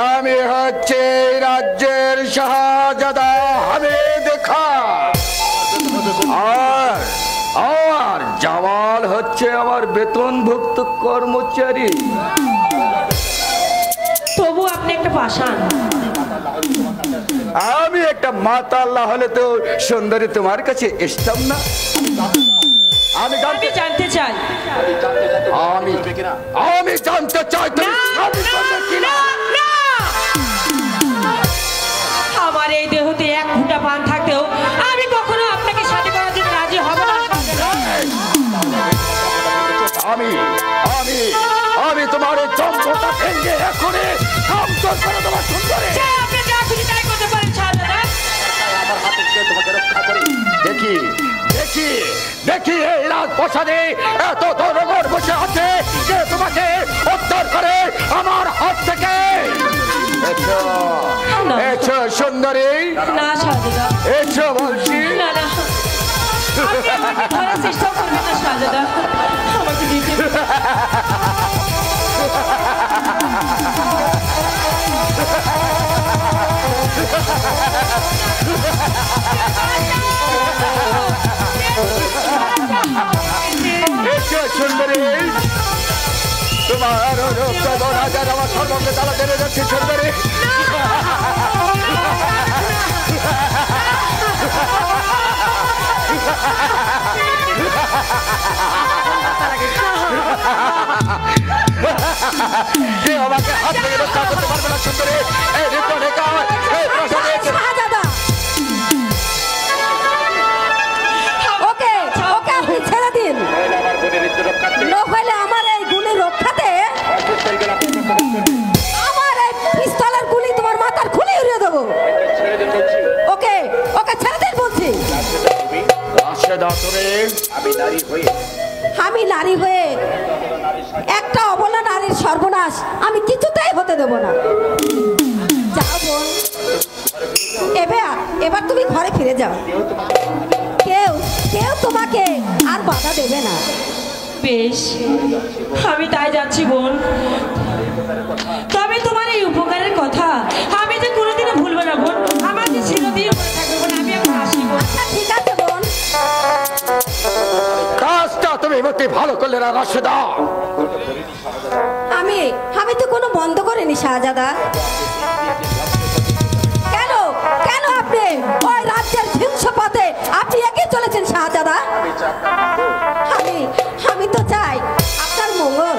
আমি হচ্ছে এই রাজ্যের শাহজাদা হামিদ খান, আর জামাল হচ্ছে আমার বেতনভুক্ত কর্মচারী। তবু আপনি একটা পাষাণ। আমি একটা মাতাল্লা হলে তো সুন্দরী তোমার কাছে এসতাম না। আমি জানতে চাই, আমি জানতে চাই তুমি শাদী করবে কিনা। আমার এই দেহতে এক ফুটা পান থাকতেও আমি কখনো আপনাকে শাদী করার জন্য রাজি হব না। আমি তোমার এই চম্পটা ভেঙে এখনই কামচোর করে তোমার সুন্দরী। আপনি যা খুশি তাই করতে পারেন শাহজাদা। দেখি এই রাজপ্রাসাদে এত জনগণ বসে আছে যে তোমাকে উদ্ধার করে আমার হাত থেকে। এসো সুন্দরী, না শাহজাদা, এসো বলছি। না না, আপনি আমাকে ধরার চেষ্টা করবেন না শাহজাদা, আমাকে দিতে দিন। এসো সুন্দরী, তোমার রাজার আমার সর্বকে তালা জেনে যাচ্ছি সুন্দরী। কেউ আমাকে হাত থেকে রক্ষা করতে পারবে না সুন্দরী। এই শাহজাদা, ওকে ওকে আপনি ছেড়ে দিন, নইলে আমার এই গুলি রক্ষাতে আমার এই পিস্তলের গুলি তোমার মাথার খুলে উড়িয়ে দেবো। ওকে ওকে ছেড়ে দিন বলছি। আমি নারী হয়ে একটা অবলা নারীর সর্বনাশ আমি কিছুতেই হতে দেব না। যাও বোন, এবার তুমি ঘরে ফিরে যাও, কেউ কেউ তোমাকে আর বাধা দেবে না। বেশ, আমি তাই যাচ্ছি বোন। তবে তোমার এই উপকারের কথা আমি যে কোনোদিনও ভুলবো না বোন, আমার যে চিরদিন মনে থাকবে বোন। আমি এখন আসি বোন। আচ্ছা ঠিক আছে বোন। কাজটা তুমি অতি ভালো করলে না রাশেদা। আমি তো কোনো বন্ধ করিনি শাহজাদা। কেন কেন আপনি ওই রাজ্যের হিংস পথে আপনি এগিয়ে চলেছেন শাহজাদা? আমি তো চাই আপনার মঙ্গল।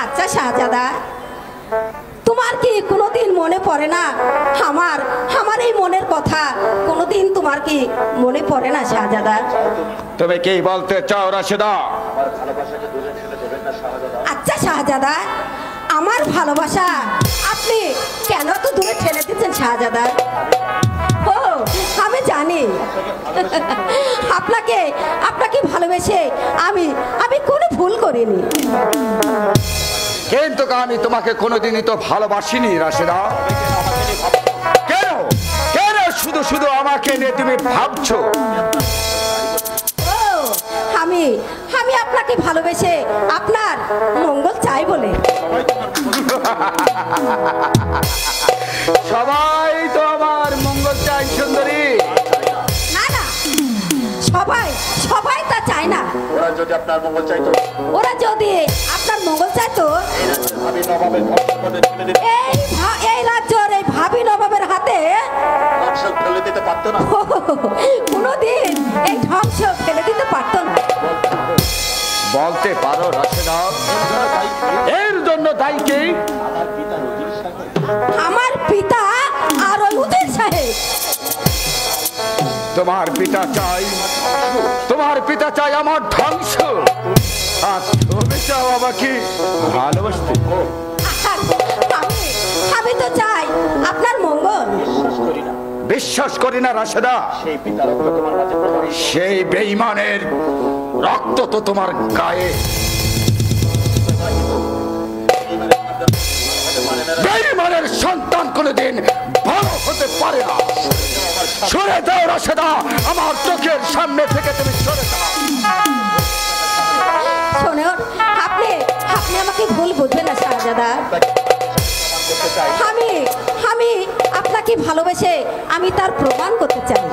আচ্ছা শাহজাদা, তোমার কি কোনোদিন মনে পড়ে না আমার এই মনের কথা? কোনোদিন তোমার কি মনে পড়ে না শাহজাদা? তুমি কি বলতে চাও রাশেদা? আচ্ছা শাহজাদা, আমার ভালোবাসা আপনি কেন তো দূরে ঠেলে দিচ্ছেন শাহজাদা? ও আমি জানি আপনাকে ভালোবেসে আমি কোনো ভুল করিনি। কিন্তু আমি তোমাকে কোনোদিনই তো ভালোবাসিনি রাশেদা। কেন কেন শুধু শুধু আমাকে নিয়ে তুমি ভাবছো? ও আমি আমি আপনাকে ভালোবেসে আপনার মঙ্গল চাই বলে। সবাই তো আমার মঙ্গল চাই সুন্দরী। না না, সবাই সবাই তা চায় না। ওরা যদি আপনার মঙ্গল চাইতো, ওরা যদি আপনার মঙ্গল চাইতো, আমি নবাবের ধ্বংসপথে ঠেলে দিতে এই রাজ্যের এই ভাবি নবাবের হাতে ধ্বংস ফেলে দিতে পারতো না। কোনোদিন এই ধ্বংস ফেলে দিতে পারতো না। বলতে পারো রাশেদা, এর জন্য দায়ী কে? আমার পিতা আর ওই উজির সাহেব। তোমার পিতা চাই আমার ধ্বংস, আর তুমি চাও আমাকে ভালোবাসতে। আমি তো চাই আপনার মঙ্গল। বিশ্বাস করি না রাশেদা, সেই বেঈমানের রক্ত তো তোমার গায়ে। বেঈমানের সন্তান কোনোদিন ভালো হতে পারে না। সরে যাও রাশেদা, আমার চোখের সামনে থেকে তুমি সরে যাও। শোনেন, আপনি আপনি আমাকে ভুল বুঝবেন না শাহজাদা। আমি আমি আপনাকে ভালোবেসে আমি তার প্রমাণ করতে চাই।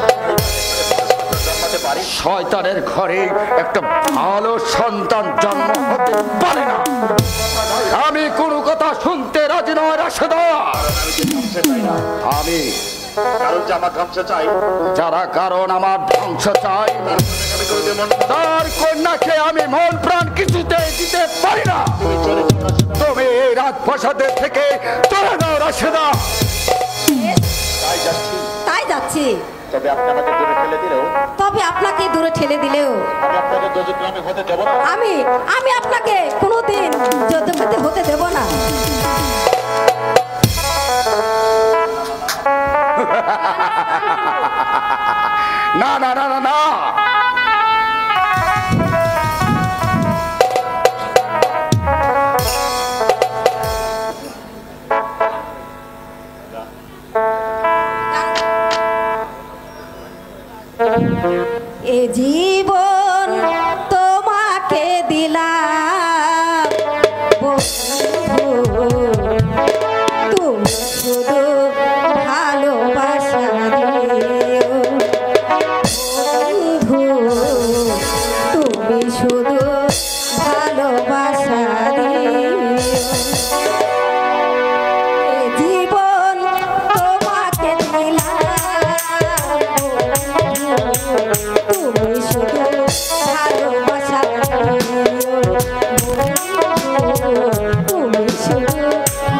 শয়তানের ঘরে একটা ভালো সন্তান জন্ম হতে পারে না। আমি কোনো কথা শুনতে রাজি নয় রাশেদা। আমি কারণ আমার ধ্বংস চাই, তার কন্যাকে আমি মন প্রাণ কিছুতে দিতে পারি না। তুমি এই রাজপ্রাসাদের থেকে চলে যাও রাশেদা। তাই যাচ্ছি। তবে আপনি আমাকে দূরে ঠেলে দিলেও, আমি আপনাকে কোনোদিন যজ্ঞপতি হতে দেব না। না না না না না, এ জীবন তোমাকে দিলাম বন্ধু, তুমি শুধু ভালোবাসা দিও বন্ধু, তুমি শুধু ভালোবাসা দিও। এ জীবন তোমাকে দিলাম, তুমি শুধু ভালোবাসা দিও, তুমি শুধু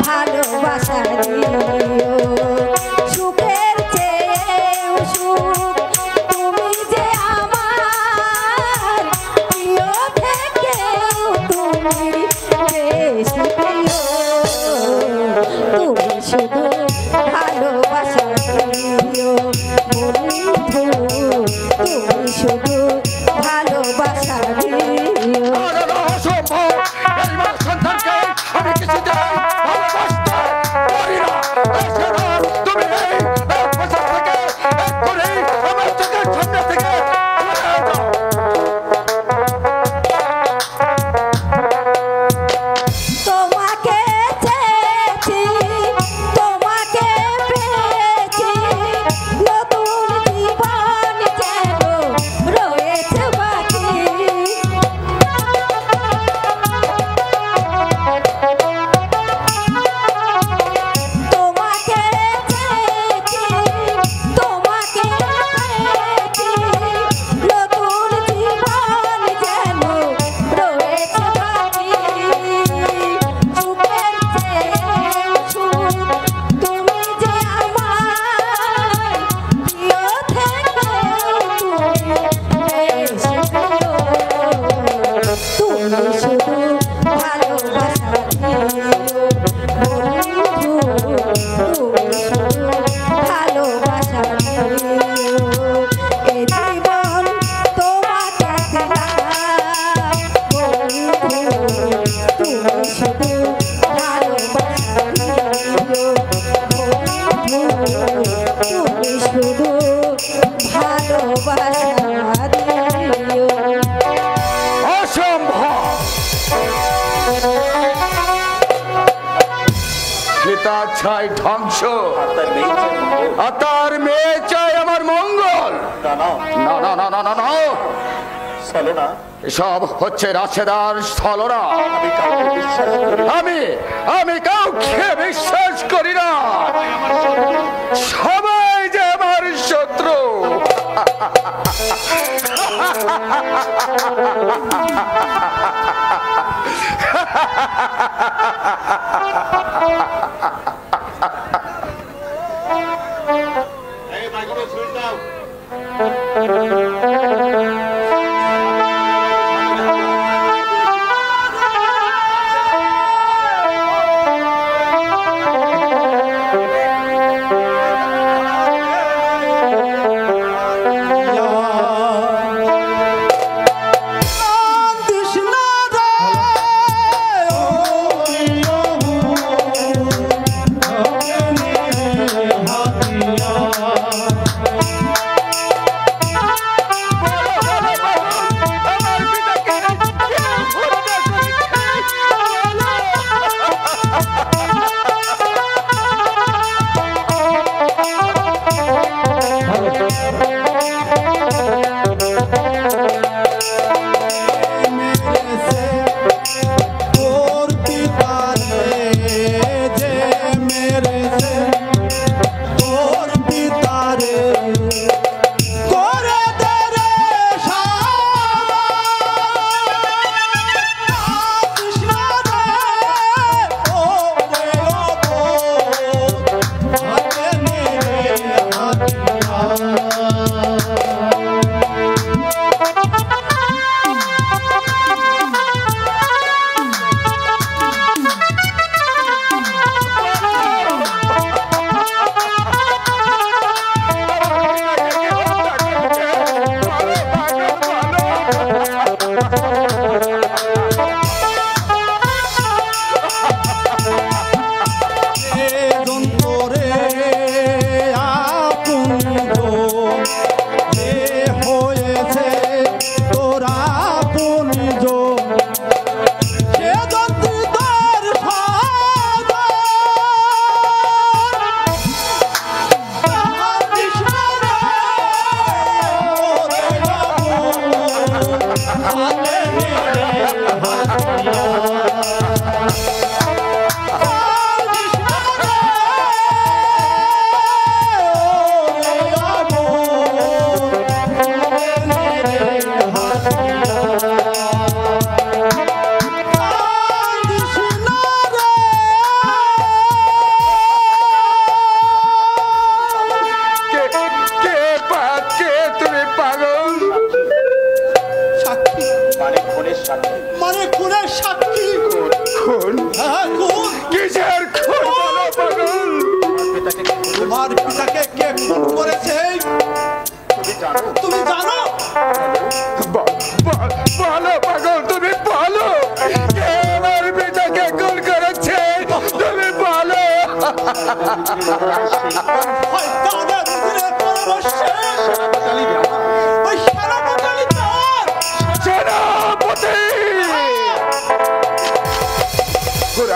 ভালোবাসা দিও। সুখের চেয়েও সুখ তুমি যে আমার প্রিয়, থেকেও তুমি বেশি প্রিয়, তুমি শুধু ভালোবাসা দিও বন্ধু, তুমি শুধু ভালোবাসা দিও। সন্তানকে আমি কিছুতে ভালোবাসতে পারি না। তুমি এই রাজপ্রাসাদ থেকে এক্ষুনি আমার চোখের সামনে থেকে চলে যাও। তোমাকে চেয়েছি, তোমাকে পেয়েছি, নতুন জীবন যেন রয়েছে বাকি। তোমাকে চেয়েছি, তোমাকে পেয়েছি, নতুন জীবন যেন রয়েছে বাকি। সুখের চেয়েও সুখ তুমি যে আমার প্রিয়, থেকেও তুমি বেশি প্রিয়, তুমি শুধু ভালোবাসা দিও বন্ধু, তুমি শুধু ভালোবাসা দিও। এ জীবন তোমাকে দিলাম বন্ধু, তুমি শুধু পিতা চাই ধ্বংস, আর তার মেয়ে আর তার মেয়ে চাই মঙ্গল। চাই আমার মঙ্গল। না না না না না না না না, চলো না, এসব হচ্ছে রাশেদার স্থলরা। আমি কাউকে বিশ্বাস করি না। আমি কাউকে বিশ্বাস করি না, সবাই যে আমার শত্রু।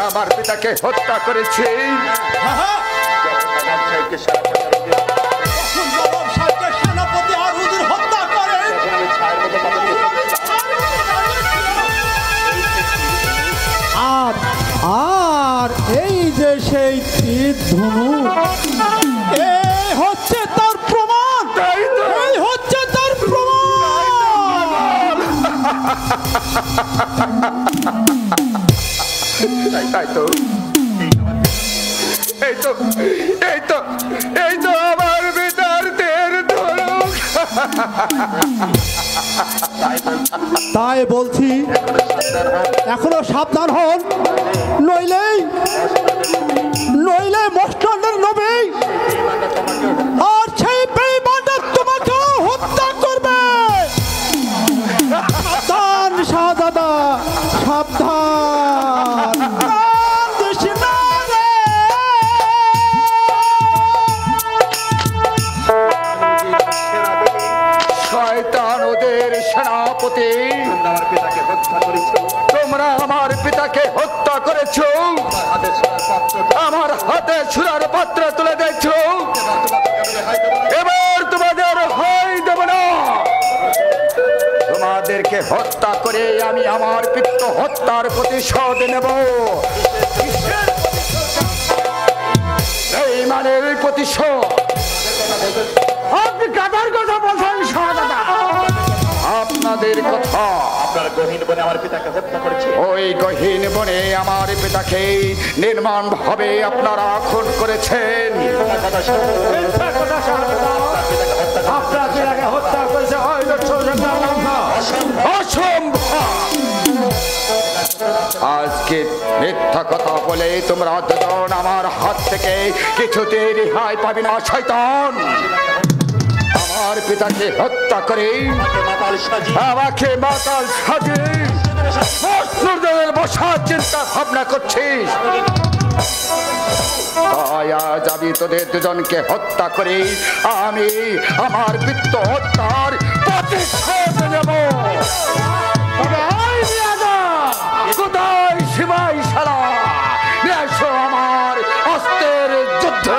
আমার পিতাকে হত্যা করেছে। সেনাপতি আর হুজুর হত্যা করে আর এই যে সেই তীর ধনু, এই হচ্ছে তার প্রমাণ, এই হচ্ছে তার প্রমাণ। তাই তো এই তো আমার পিতার তীর ধনুক। তাই বলছি এখনো সাবধান হন, নইলে মস্তানের নবী আর সেই বেঈমানটা তোমাকে হত্যা করবে। সাবধান শাহজাদা, সাবধান। শয়তান ওদের সেনাপতি, তোমরা আমার পিতাকে হত্যা করেছো। আমার হাতে সুরার পাত্র তুলে দিয়েছ, এবার তোমাদের হয় দেব না। তোমাদেরকে হত্যা করে আমি আমার পিতৃ হত্যার প্রতিশোধ নেব। এই মানে এই প্রতিশোধ। আপনি কাদার কথা বলছেন শাহজাদা? আপনাদের কথা। আপনার গহীন বনে আমার পিতাকে হত্যা করেছে। ওই গহীন বনে আমার পিতাকে নির্মম ভাবে আপনারা খুন করেছেন। আপনার ছেলেকে হত্যা করেছে অসম্ভব। আজকে মিথ্যা কথা বলে তোমরা দুজন আমার হাত থেকে কিছুতে রেহাই পাবে না শয়তান। আমার পিতাকে হত্যা করে আমাকে মাতাল সাজিয়ে মসজিদের বসার চিন্তা ভাবনা করছিস। আজ আমি তোদের দুজনকে হত্যা করে আমি আমার পিতৃ হত্যার প্রতিশোধ নেব। কোথায় শিবাই শালা এসো আমার অস্ত্রের যুদ্ধে।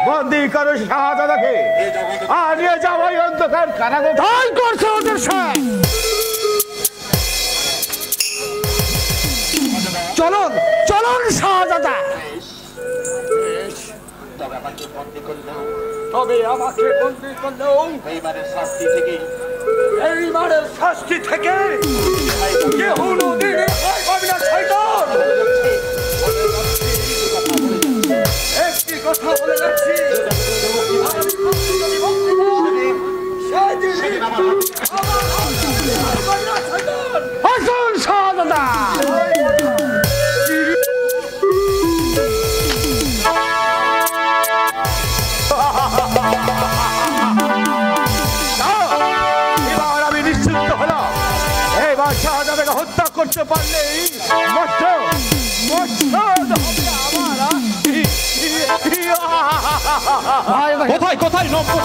বন্দি করো শাহজাদাকে আর নিয়ে যাও ওই অন্ধকার কারাগারে। ধান করছে ওদের সাথে। চলুন চলুন শাহজাদা। তবে আমাকে বন্দি করলেও এইবারের শাস্তি থেকে এইবারের শাস্তি থেকে ইহুদির ভয় পাবি না শয়তান। একটি কথা বলে রাখছি, আসুন শাহজাদা। এবার আমি নিশ্চিন্ত হলাম, এবার শাহজাদাকে হত্যা করতে পারলেই কোথায় কোথায় নব্বর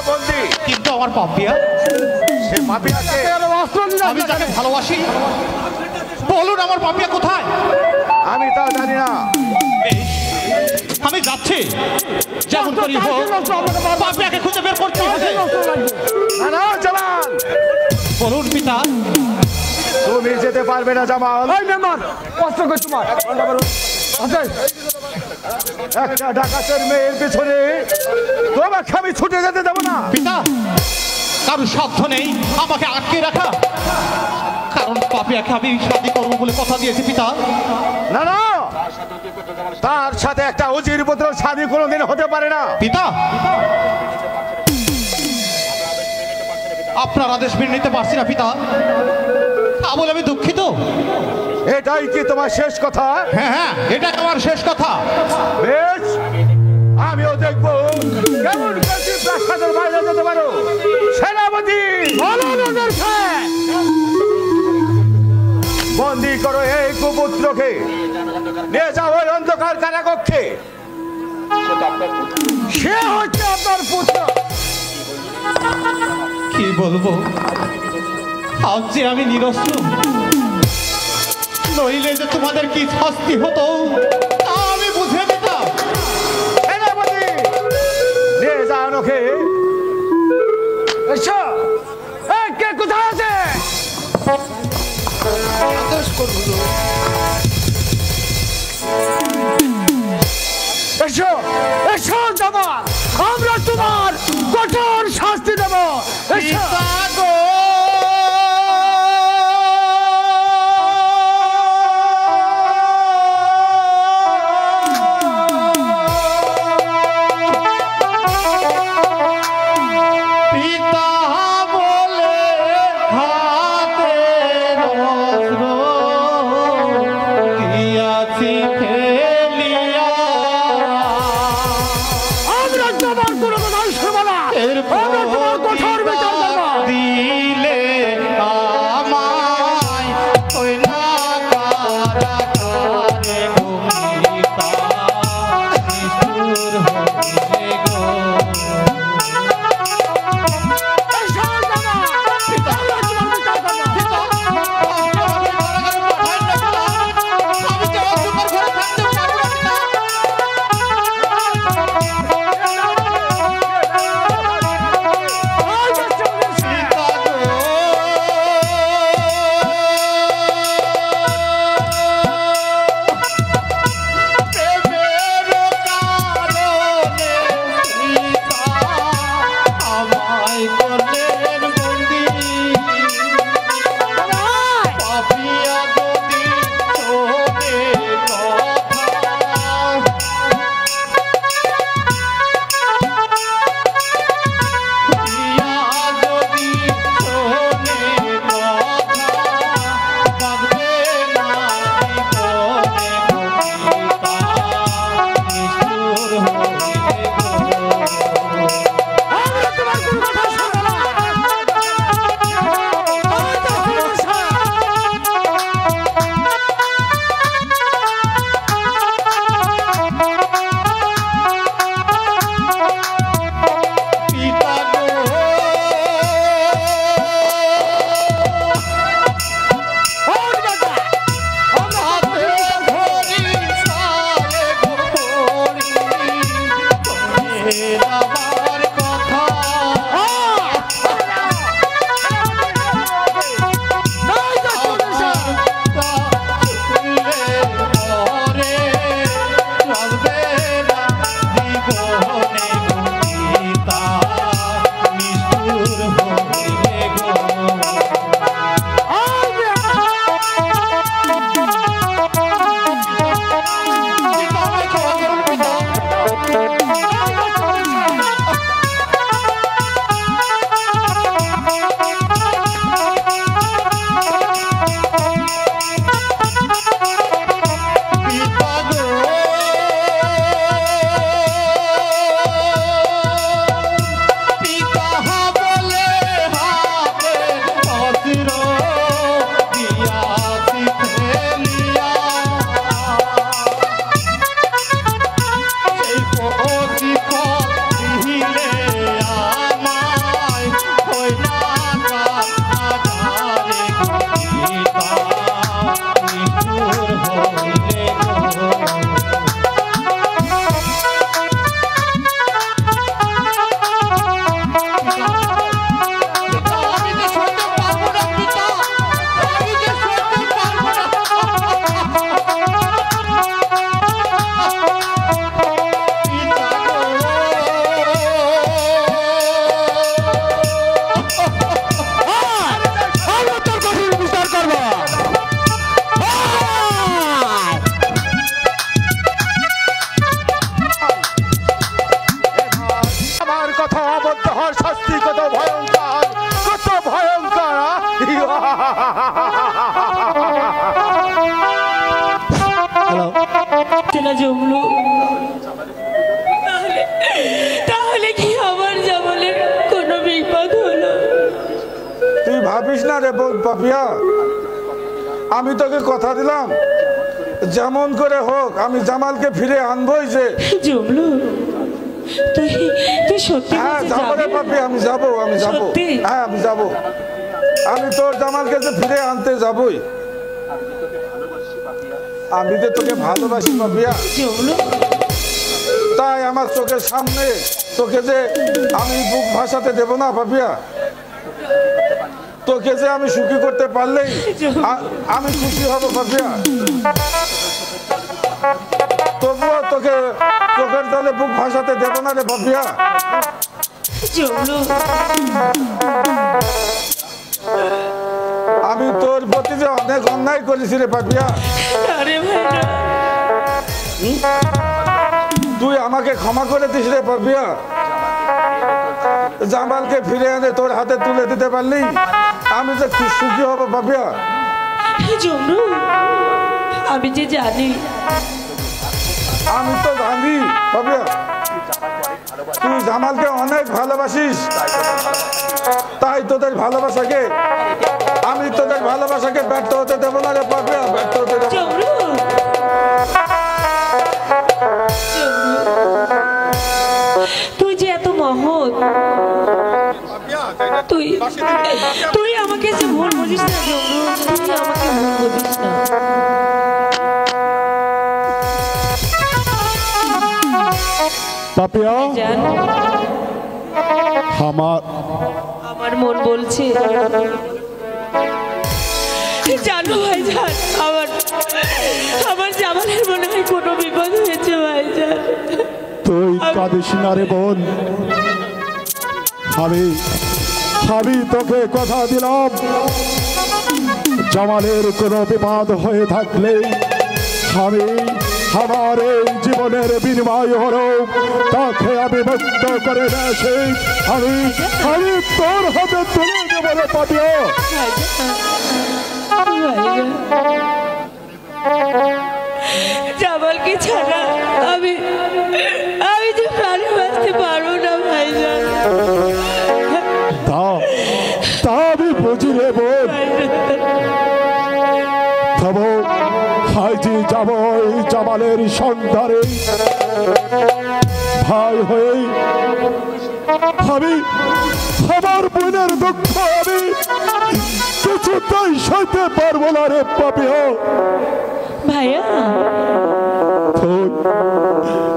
বন্দি। কিন্তু আমার পাপিয়া, সে পাপিয়াকে আমি যাকে ভালোবাসি, বলুন আমার পাপিয়া কোথায়? আমি তা জানি না। আমি যাচ্ছি, যেমন করি হোক পাপিয়াকে খুঁজে বের করতে হবে। না জামাল, বলুন পিতা। তুমি যেতে পারবে না জামাল। কষ্ট করে তোমার একটা ডাকাতের মেয়ের পিছনে তোমাকে আমি ছুটে যেতে দেবো না। পিতা, কারোর সাধ্য নেই আমাকে আটকে রাখা, কারণ পাপিয়াকে আমি শাদী করবো বলে কথা দিয়েছি পিতা। না না, তার সাথে একটা উজির পুত্র শাদী কোনোদিন হতে পারে না পিতা। আপনার আদেশ মেনে নিতে পারছি না পিতা, তা বলে আমি দুঃখিত। এটাই কি তোমার শেষ কথা? হ্যাঁ হ্যাঁ, এটা আমার শেষ কথা। বেশ, আমিও দেখবো কেমন প্রাসাদের বাইরে যেতে পারো। সেনাপতি বলুন ওদেরকে বন্দি করো এই কুপুত্রকে, নিয়ে যাও ওই অন্ধকার কারাকক্ষে। সে হচ্ছে আপনার পুত্র। কি বলবো, আজ যে আমি নিরস্ত্র, নইলে যে তোমাদের কি শাস্তি হতো তা আমি বুঝে নিতাম। সেনাপতি, নিয়ে যান ওকে। এসো, এই কে কোথায় আছে? এসো এসো জবান, আমরা তোমার কঠোর শাস্তি দেব। এসো। না জমলো, তাহলে কি আমার জামালের কোনো বিপদ হলো? তুই ভাবিস না রে পাপিয়া, আমি তোকে কথা দিলাম যেমন করে হোক আমি জামালকে ফিরে আনবই যে। জমলু তুই তুই সত্যি হ্যাঁ বলছিস যাবো রে যাবি? পাপি, আমি যাবো সত্যি? হ্যাঁ আমি যাবো। আমি তোর জামালকে যে ফিরে আনতে যাবই। আমি তো তোকে ভালোবাসি পাপিয়া, জমলু তাই আমার চোখের সামনে তোকে যে আমি বুক ভাসাতে দেব না পাপিয়া। তোকে যে আমি সুখী করতে পারলেই আমি খুশি হব পাপিয়া। তবুও তোকে চোখের জলে বুক ভাসাতে দেব না রে পাপিয়া। জমলু আমি তোর প্রতি যে অনেক অন্যায় করেছি রে পাপিয়া। আরে ভাই না। তুই আমাকে ক্ষমা করে দিস রে পাপিয়া। জামালকে ফিরে এনে তোর হাতে তুলে দিতে পারলি আমি যে খুব সুখী হব পাপিয়া। জমলু আমি যে জানি, আমি তো জানি পাপিয়া তুই জামালকে অনেক ভালোবাসিস, তাই তোদের ভালোবাসাকে আমি তোদের ভালোবাসাকে ব্যর্থ হতে দেবো না রে পাপিয়া, ব্যর্থ হতে দেবো না। জমলু তুই যে এত মহৎ, তুই তুই আমাকে যে ভুল বুঝিস না জমলু, তুই আমাকে ভুল বুঝিস না। পাপিয়া জান আমার মন বলছে, জানো ভাইজান আমার জামালের মনে হয় কোনো বিপদ হয়েছে ভাইজান। তুই কাঁদিস না রে বোন। আমি তোকে কথা দিলাম জামালের কোনো বিপদ হয়ে থাকলে আমি আমার এই জীবনের বিনিময় হলো তাকে আমি মুক্ত করে দেশে আমি তোর হাতে তুলে দেবো রে পাপিয়া। জামালকে ছাড়া আমি যে প্রাণে বাঁচতে পারবো না ভাইজান। তা আমি বুঝি রে বোন। তবু আজ যাব জামালের সন্ধানে ভাই হয়ে আমি আমার বোনের দুঃখ আমি কিছুতেই সইতে পারবো না রে পাপিয়া। ভাইয়া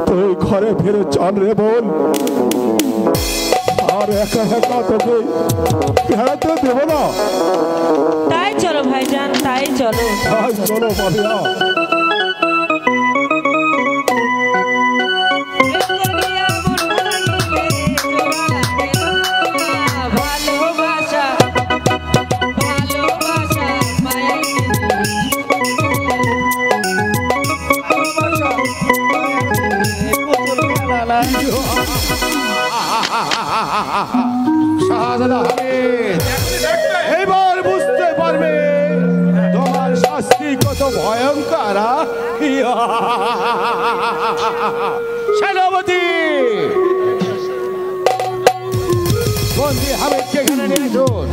তুই ঘরে ফিরে চল রে বোন, আর একা একা তোকে বেড়াতে দেবো না। তাই চলো ভাইজান, তাই চলো। চলো পাপিয়া। এবার বুঝতে পারবে তোমার শাস্তি কত ভয়ঙ্কর। সেনাপতি বন্দি হামিদকে এখানে নিয়ে আসুন।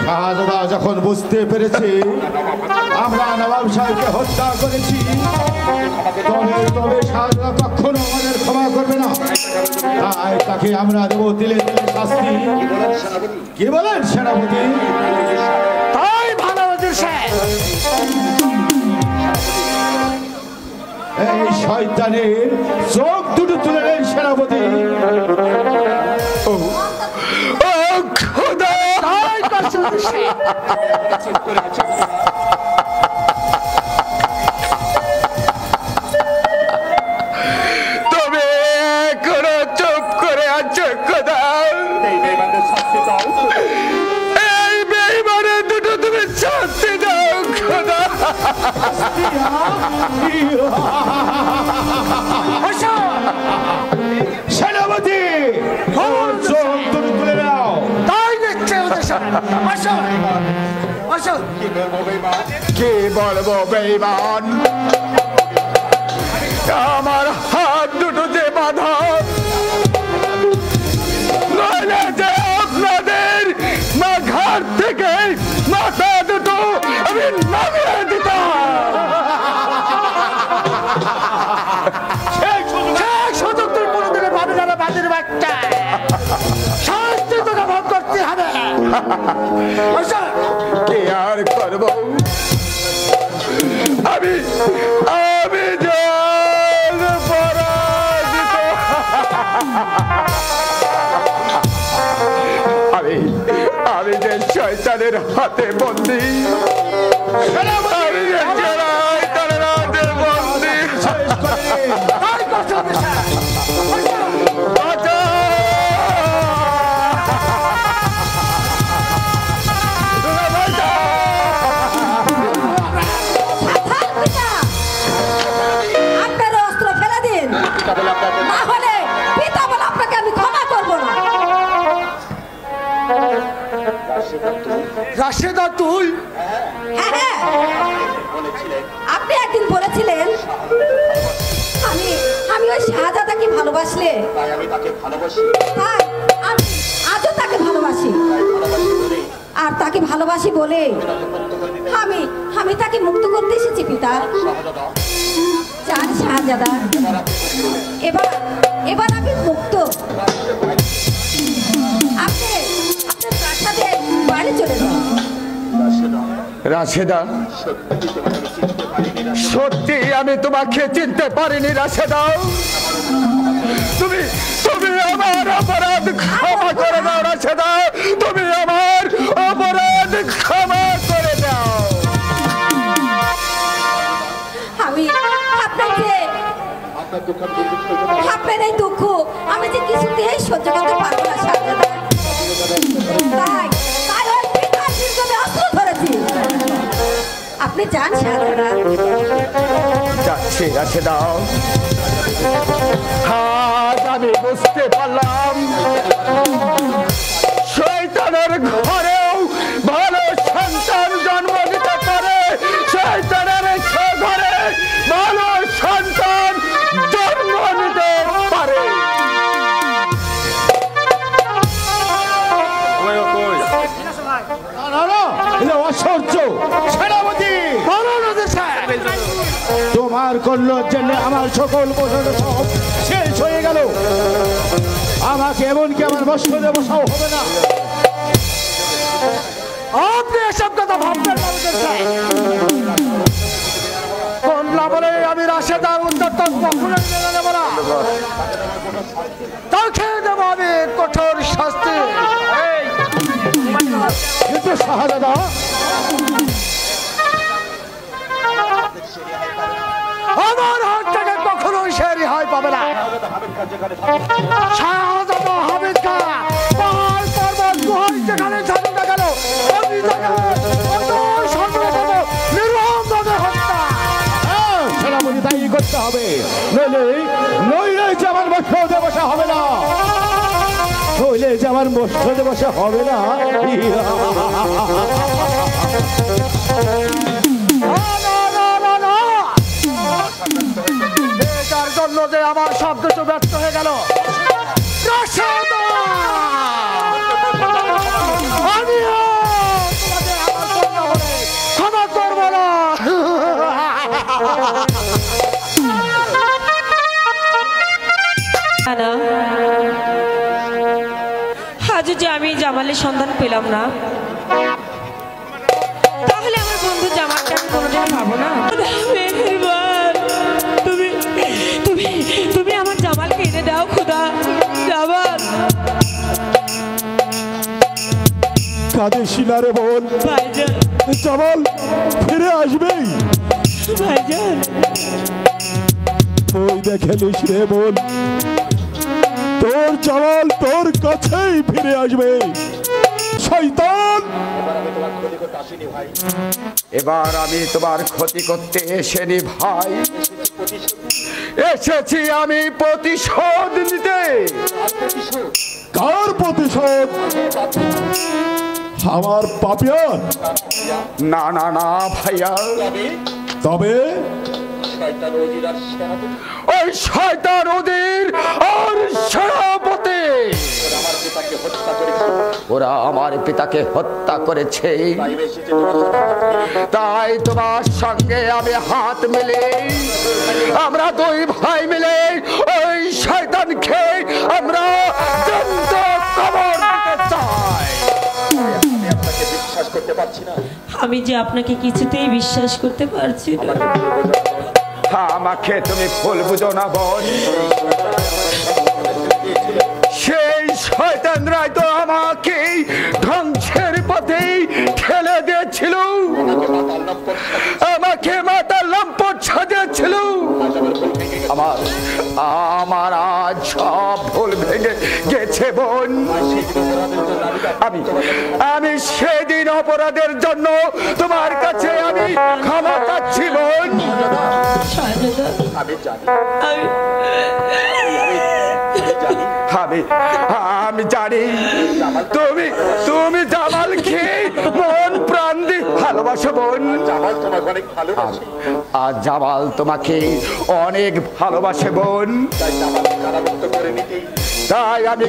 শাহজাদা যখন বুঝতে পেরেছি আমরা নবাব সাহেবকে হত্যা করেছি, তবে শাহজাদা কখনো আমাদের ক্ষমা করবে না। তাই তাকে আমরা দেবো দিলে দিলে শাস্তি। কি বলেন সেনাপতি? তাই ভালো এই শয়তানের চোখ দুটো তুলে নেন সেনাপতি। তবে এখনো চুপ করে আছো খোদা। এই বেঈমানের দুটো তুমি শাস্তি দাও খোদা। সেনাপতি চোখ দুটো তুলে নাও। তাই দেখছে কি বলবো বেঈমান, আমার হাত দুটো যে বাঁধা, নইলে যে আপনাদের ঘাট থেকে মাথা দুটো আমি নামিয়ে দিতাম। সুযোগ তুই কোনোদিনে পাবি না বাজির বাচ্চা, শাস্তি তোকে ভোগ করতে হবে। কি আর করবো, আমি পরাজিত, আমি যে শয়তানের হাতে বন্দী, আমি যে শয়তানের হাতে বন্দী। আপনার অস্ত্র ফেলে দিন, না হলে পিতা বলে আপনাকে আমি ক্ষমা করব না। রাশেদা তুই? হ্যাঁ হ্যাঁ, আপনি একদিন বলেছিলেন আমি ওই শাহজাদাকে ভালোবাসলে, তাই আমি তাকে ভালোবাসি, তাই আমি আজও তাকে ভালোবাসি। আর তাকে ভালোবাসি বলে আমি তাকে মুক্ত করতে এসেছি পিতা। চান শাহজাদা, এবার আমি মুক্ত। আপনি আপনার প্রাসাদে বাড়ি চলে যান। রাশেদা, সত্যি আমি তোমাকে চিনতে পারিনি রাশেদা। তুমি আমার অপরাধ ক্ষমা করে দাও রাশেদা, তুমি আমার অপরাধ ক্ষমা করে দাও। আমি আপনার এই দুঃখ আমি যে কিছুতেই সহ্য করতে পারবো না শাহজাদা, তাই ওই পিতার দীর্ঘমে অস্ত্র ধরেছি। আপনি যান শাহজাদা। যাচ্ছি রাশেদা। আজ আমি বুঝতে পারলাম শয়তানের ঘরেও ভালো সন্তান জন্ম দিতে পারে, শয়তানের সে ঘরে ভালো সন্তান জন্ম দিতে পারে। অসহ্য সেনাপতি, তোমার করলোর জন্য আমার সকল পোষণ সব শেষ হয়ে গেল। আমাকে এমনকি আমার বস্ত্রে বসাও হবে না। আপনি এসব কথা ভাববেন কোন না বলে আমি রাশেদার উন্নত কখনো মেনে নেব না। তাকে দেব আমি কঠোর শাস্তি। কিন্তু শাহজাদা, আমার হাত থেকে কখনো সে রেহাই পাবে না। শাহজাদা হামিদ খা পাহাড় পর্বত গুহায় যেখানে থাকুক না কেন, আমি তাকে নিরমভাবে হত্যা। সেনাপতি তাই করতে হবে, নইলে যে আমার বস্ত্রে বসা হবে না, নইলে যে আমার বস্ত্রে বসা হবে না। এটার জন্য যে আমার সব কিছু ব্যর্থ হয়ে গেল। ক্ষমা করব না। আজ যে আমি জামালের সন্ধান পেলাম না, তাহলে আমার বন্ধু জামালকে আমি কোনোদিন পাবো না। তুমি আমার জামালকে এনে দাও খোদা। জামাল কাঁদে শিলারে বল, ভাইজান, জামাল ফিরে আসবেই। ভাইজান তুই দেখেলিস রে বল, তোর জামাল তোর কাছেই ফিরে আসবে। শয়তান, এবার আমি তোমার ক্ষতি করতে এসেনি ভাই, এসেছি আমি প্রতিশোধ নিতে। কার প্রতিশোধ? আমার পাপিয়ার? না না না ভাইয়া, তবে ওই শয়তান ওদের আর সেনাপতি ওরা আমার পিতাকে হত্যা করেছে। তাই তোমার সঙ্গে আমি হাত মিলে আমরা দুই ভাই মিলে ওই শয়তানকে আমরা দণ্ড কবর দিতে চাই। বিশ্বাস করতে পারছি না। আমি যে আপনাকে কিছুতেই বিশ্বাস করতে পারছি না। আমাকে তুমি ভুল বুঝো না বোন, সেই শয়তানরাই তো আমাকে ধ্বংসের পথে ঠেলে দিয়েছিল, আমাকে মাতার লম্পট সাজিয়েছিল। আমার আজ সব ভুল ভেঙে গেছে বোন। আমি সেদিন অপরাধের জন্য তোমার কাছে আমি ক্ষমা চাচ্ছি বোন। আমি জানি তুমি তুমি জামালকে মন প্রাণ দিয়ে ভালোবাসো বোন। আর জামাল তোমাকে অনেক ভালোবাসে বোন। তাই আমি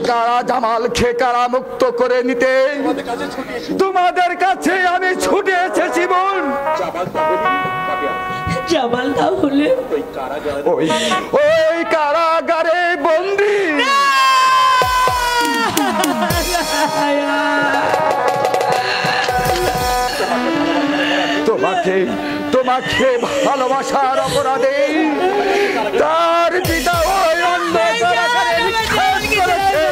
জামালকে কারামুক্ত করে নিতে তোমাদের কাছে আমি ছুটে এসেছি বোন। জামাল তাহলে ওই কারাগারে বন্দী। তোমাকে ভালোবাসার অপরাধে তার পিতা ওই অন্ধ কারাগারে নিক্ষেপ করেছে।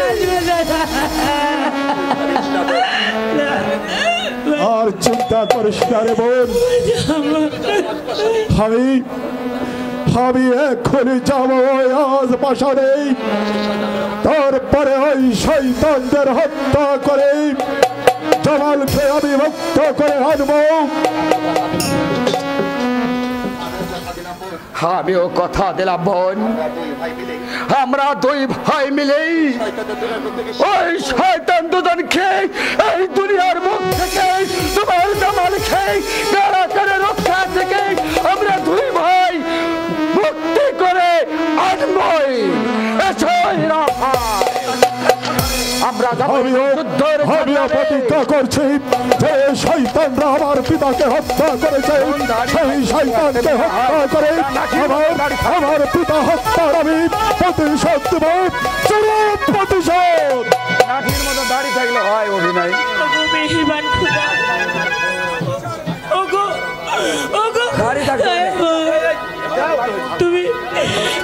আর চিন্তা করিস না রে বোন, আমি এক্ষুনি যাবো আজ পাশারে, তারপরে ওই শয়তানদের হত্যা করে জামালকে আমি মুক্ত করে আনবো। আমিও কথা দিলাম বোন, আমরা দুই ভাই মিলেই ওই শয়তান দুজনকে এই দুনিয়ার মুখ থেকে তোমার জামালকে কারাগারে রক্ষা থেকে আমরা দুই ভাই মুক্তি করে আনবই। আমিও প্রতিজ্ঞা করছি যে শয়তানরা আমার পিতাকে হত্যা করেছে, সেই শয়তানকে হত্যা করে আমার পিতা হত্যার আমি প্রতিশোধ দেব, চরম প্রতিশোধ। নাকির মতো দাড়ি থাকলে হয় অভিনয়।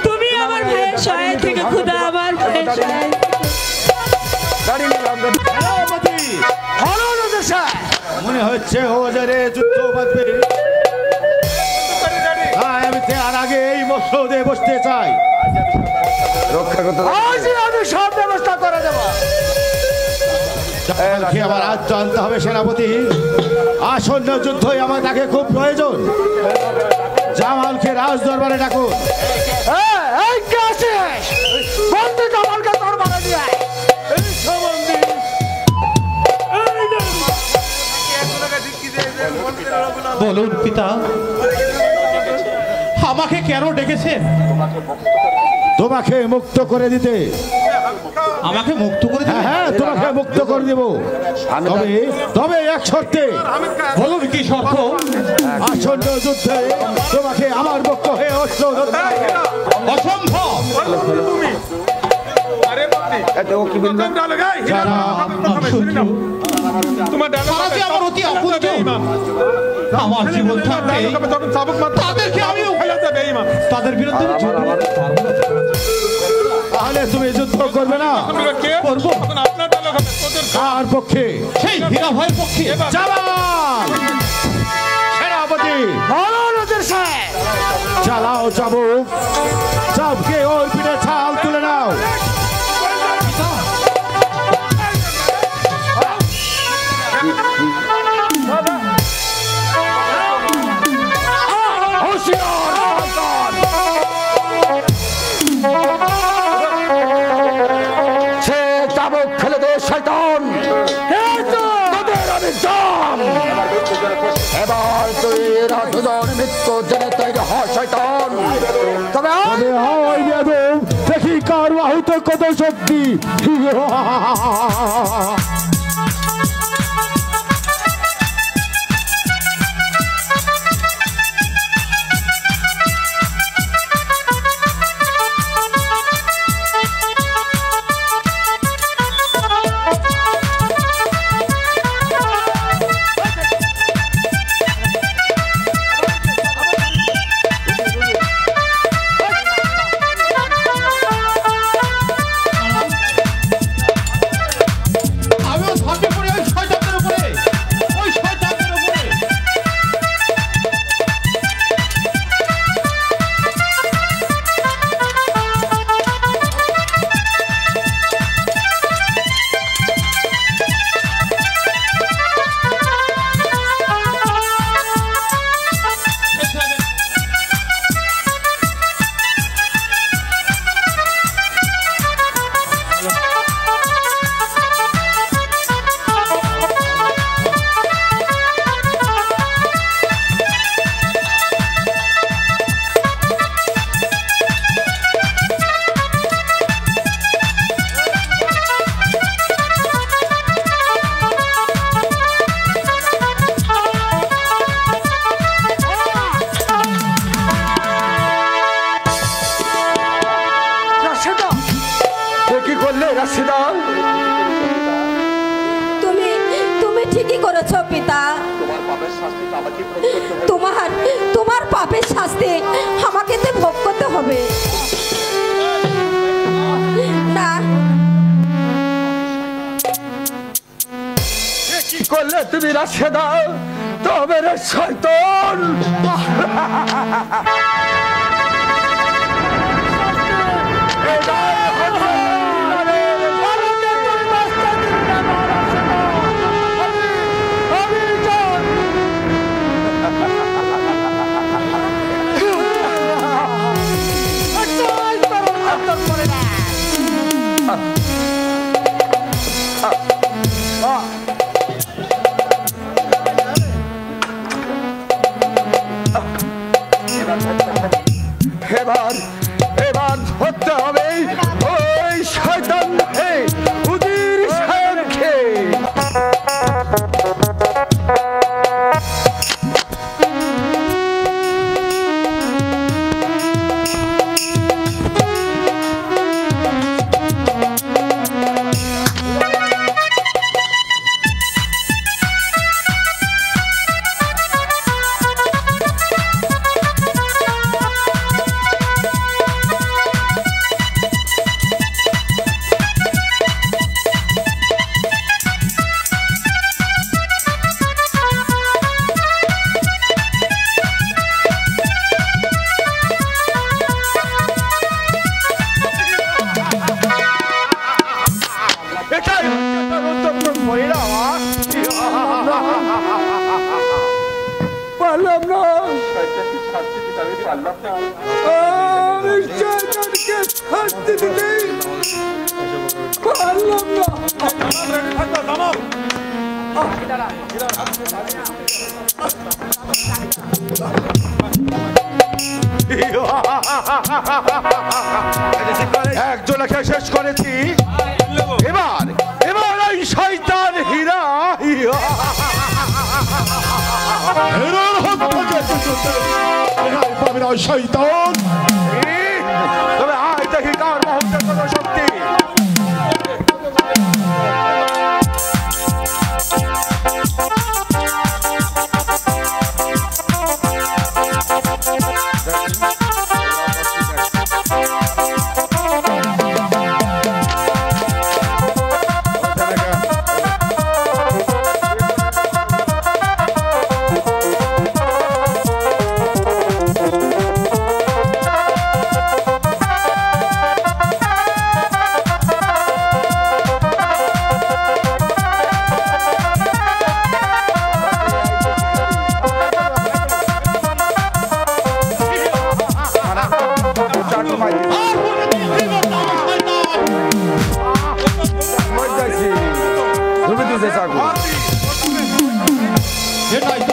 তুমি আমার ভাইয়ের সহায় থেকে খুদা আমার ভাইয়ের সহায়। মনে হচ্ছে ওজারে যুদ্ধ বাঁধবে। আমি তার আগে এই মসজিদে বসতে চাই। রক্ষা করতে আমি সব ব্যবস্থা করে দেব। আবার আজ জানতে হবে সেনাপতি, আসন্ন যুদ্ধই আমার তাকে খুব প্রয়োজন। জামালকে রাজ দরবারে ডাকুন। জামালকে দরবারে দিয়ে বলুন পিতা, আমাকে কেন ডেকেছেন? তোমাকে মুক্ত করে দিতে। আমাকে মুক্ত করে দিতে? হ্যাঁ, তোমাকে মুক্ত করে দেব, তবে এক শর্তে। বলুন কি শর্ত? আসন্ন যুদ্ধে তোমাকে আমার পক্ষ হয়ে অস্ত্র ধরতে হবে। অসম্ভব। যারা আমার অতি আপনজন, আমার জীবন থাকতে তাদেরকে আমি তাদের বিরুদ্ধে তাহলে তুমি যুদ্ধ করবে না? করবো। কার পক্ষে? সেই হীরা ভাইয়ের পক্ষে। সেনাপতি চালাও চাবুক, চাবকে ওর পিঠে ছাল তুলে নাও। রাসুদন মৃত্যু জেনে তৈরি হ শয়তান। তবে দেখি কার বাহুতে কত শক্তি। তুমি ঠিকই করেছো পিতা। তোমার পাপের শাস্তি আমাকে তো ভোগ করতে হবে না। কি করলে তুমি রাশেদা? তবে রে শয়তান, এবার ধরতে হবে ওই শয়তান উজির সাহেবকে। পারলাম না, শয়তানকে শাস্তি দিতে পারলাম না। একজনকে শেষ করেছি, এবার এই শয়তান হীরা শয়তান, তবে আয় দেখি কার মুহূর্তের কত শক্তি।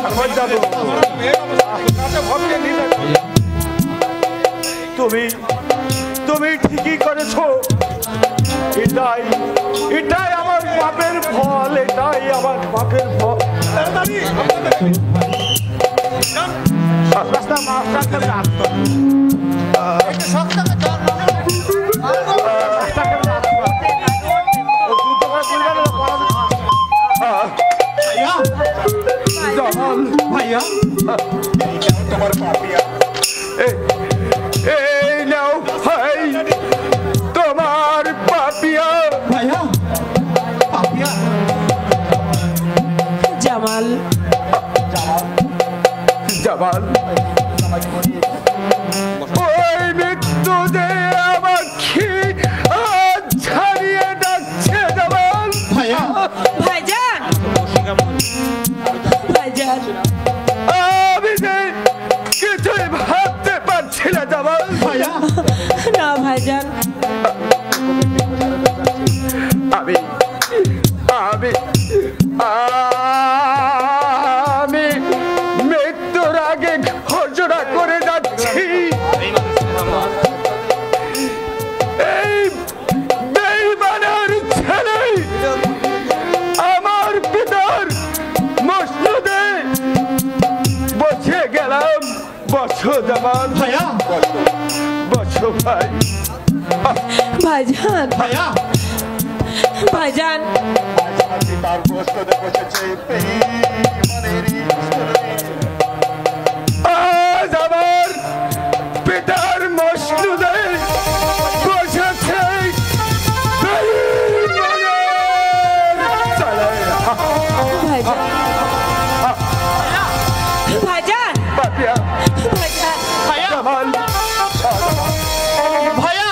আমার যাবো কাছে ভক্তি নিয়ে তুমি তুমি ঠিকই করেছো এটাই এটাই আমার পাপের ফল এটাই আমার পাপের ফল ভাইয়া তোমার পাপিয়া এই নাও ভাই তোমার পাপিয়া ভাইয়া পাপিয়া জামাল জামাল ওই মৃত্যু যে আমাকে ছাড়িয়ে যাচ্ছে জামাল ভাইয়া ভাইজান ভাইজান আমি যে কিছুই ভাবতে পারছি না জামাল ভাইয়া না ভাইজান আমি আমি আমি মৃত্যুর আগে ঘোষণা করে যাচ্ছি এই বেঈমানের ছেলে আমার পিতার মসজিদে বসে গেলাম বসো জামান ভাইয়া বসো ভাই ভাইজান ভাইয়া ভাইজান তার প্রশ্নে বসেছে বেঈমানেরই আজ আমার পিতার মসজিদে বসেছে বেঈমানের ছেলে। ভাইজান ভাইজান পাপিয়া ভাইজান ভাইয়া জামাল ভাইয়া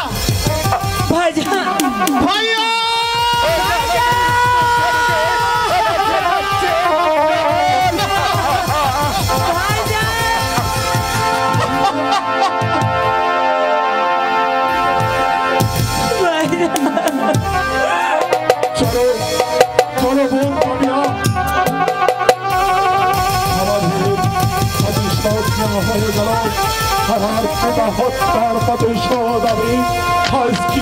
ভাইজান ভাইয়া চলো চলো বোন পাপিয়া আমাদের প্রতিশোধ হয়ে গেল আমার পিতা হত্যার প্রতিশোধ আমি আজকে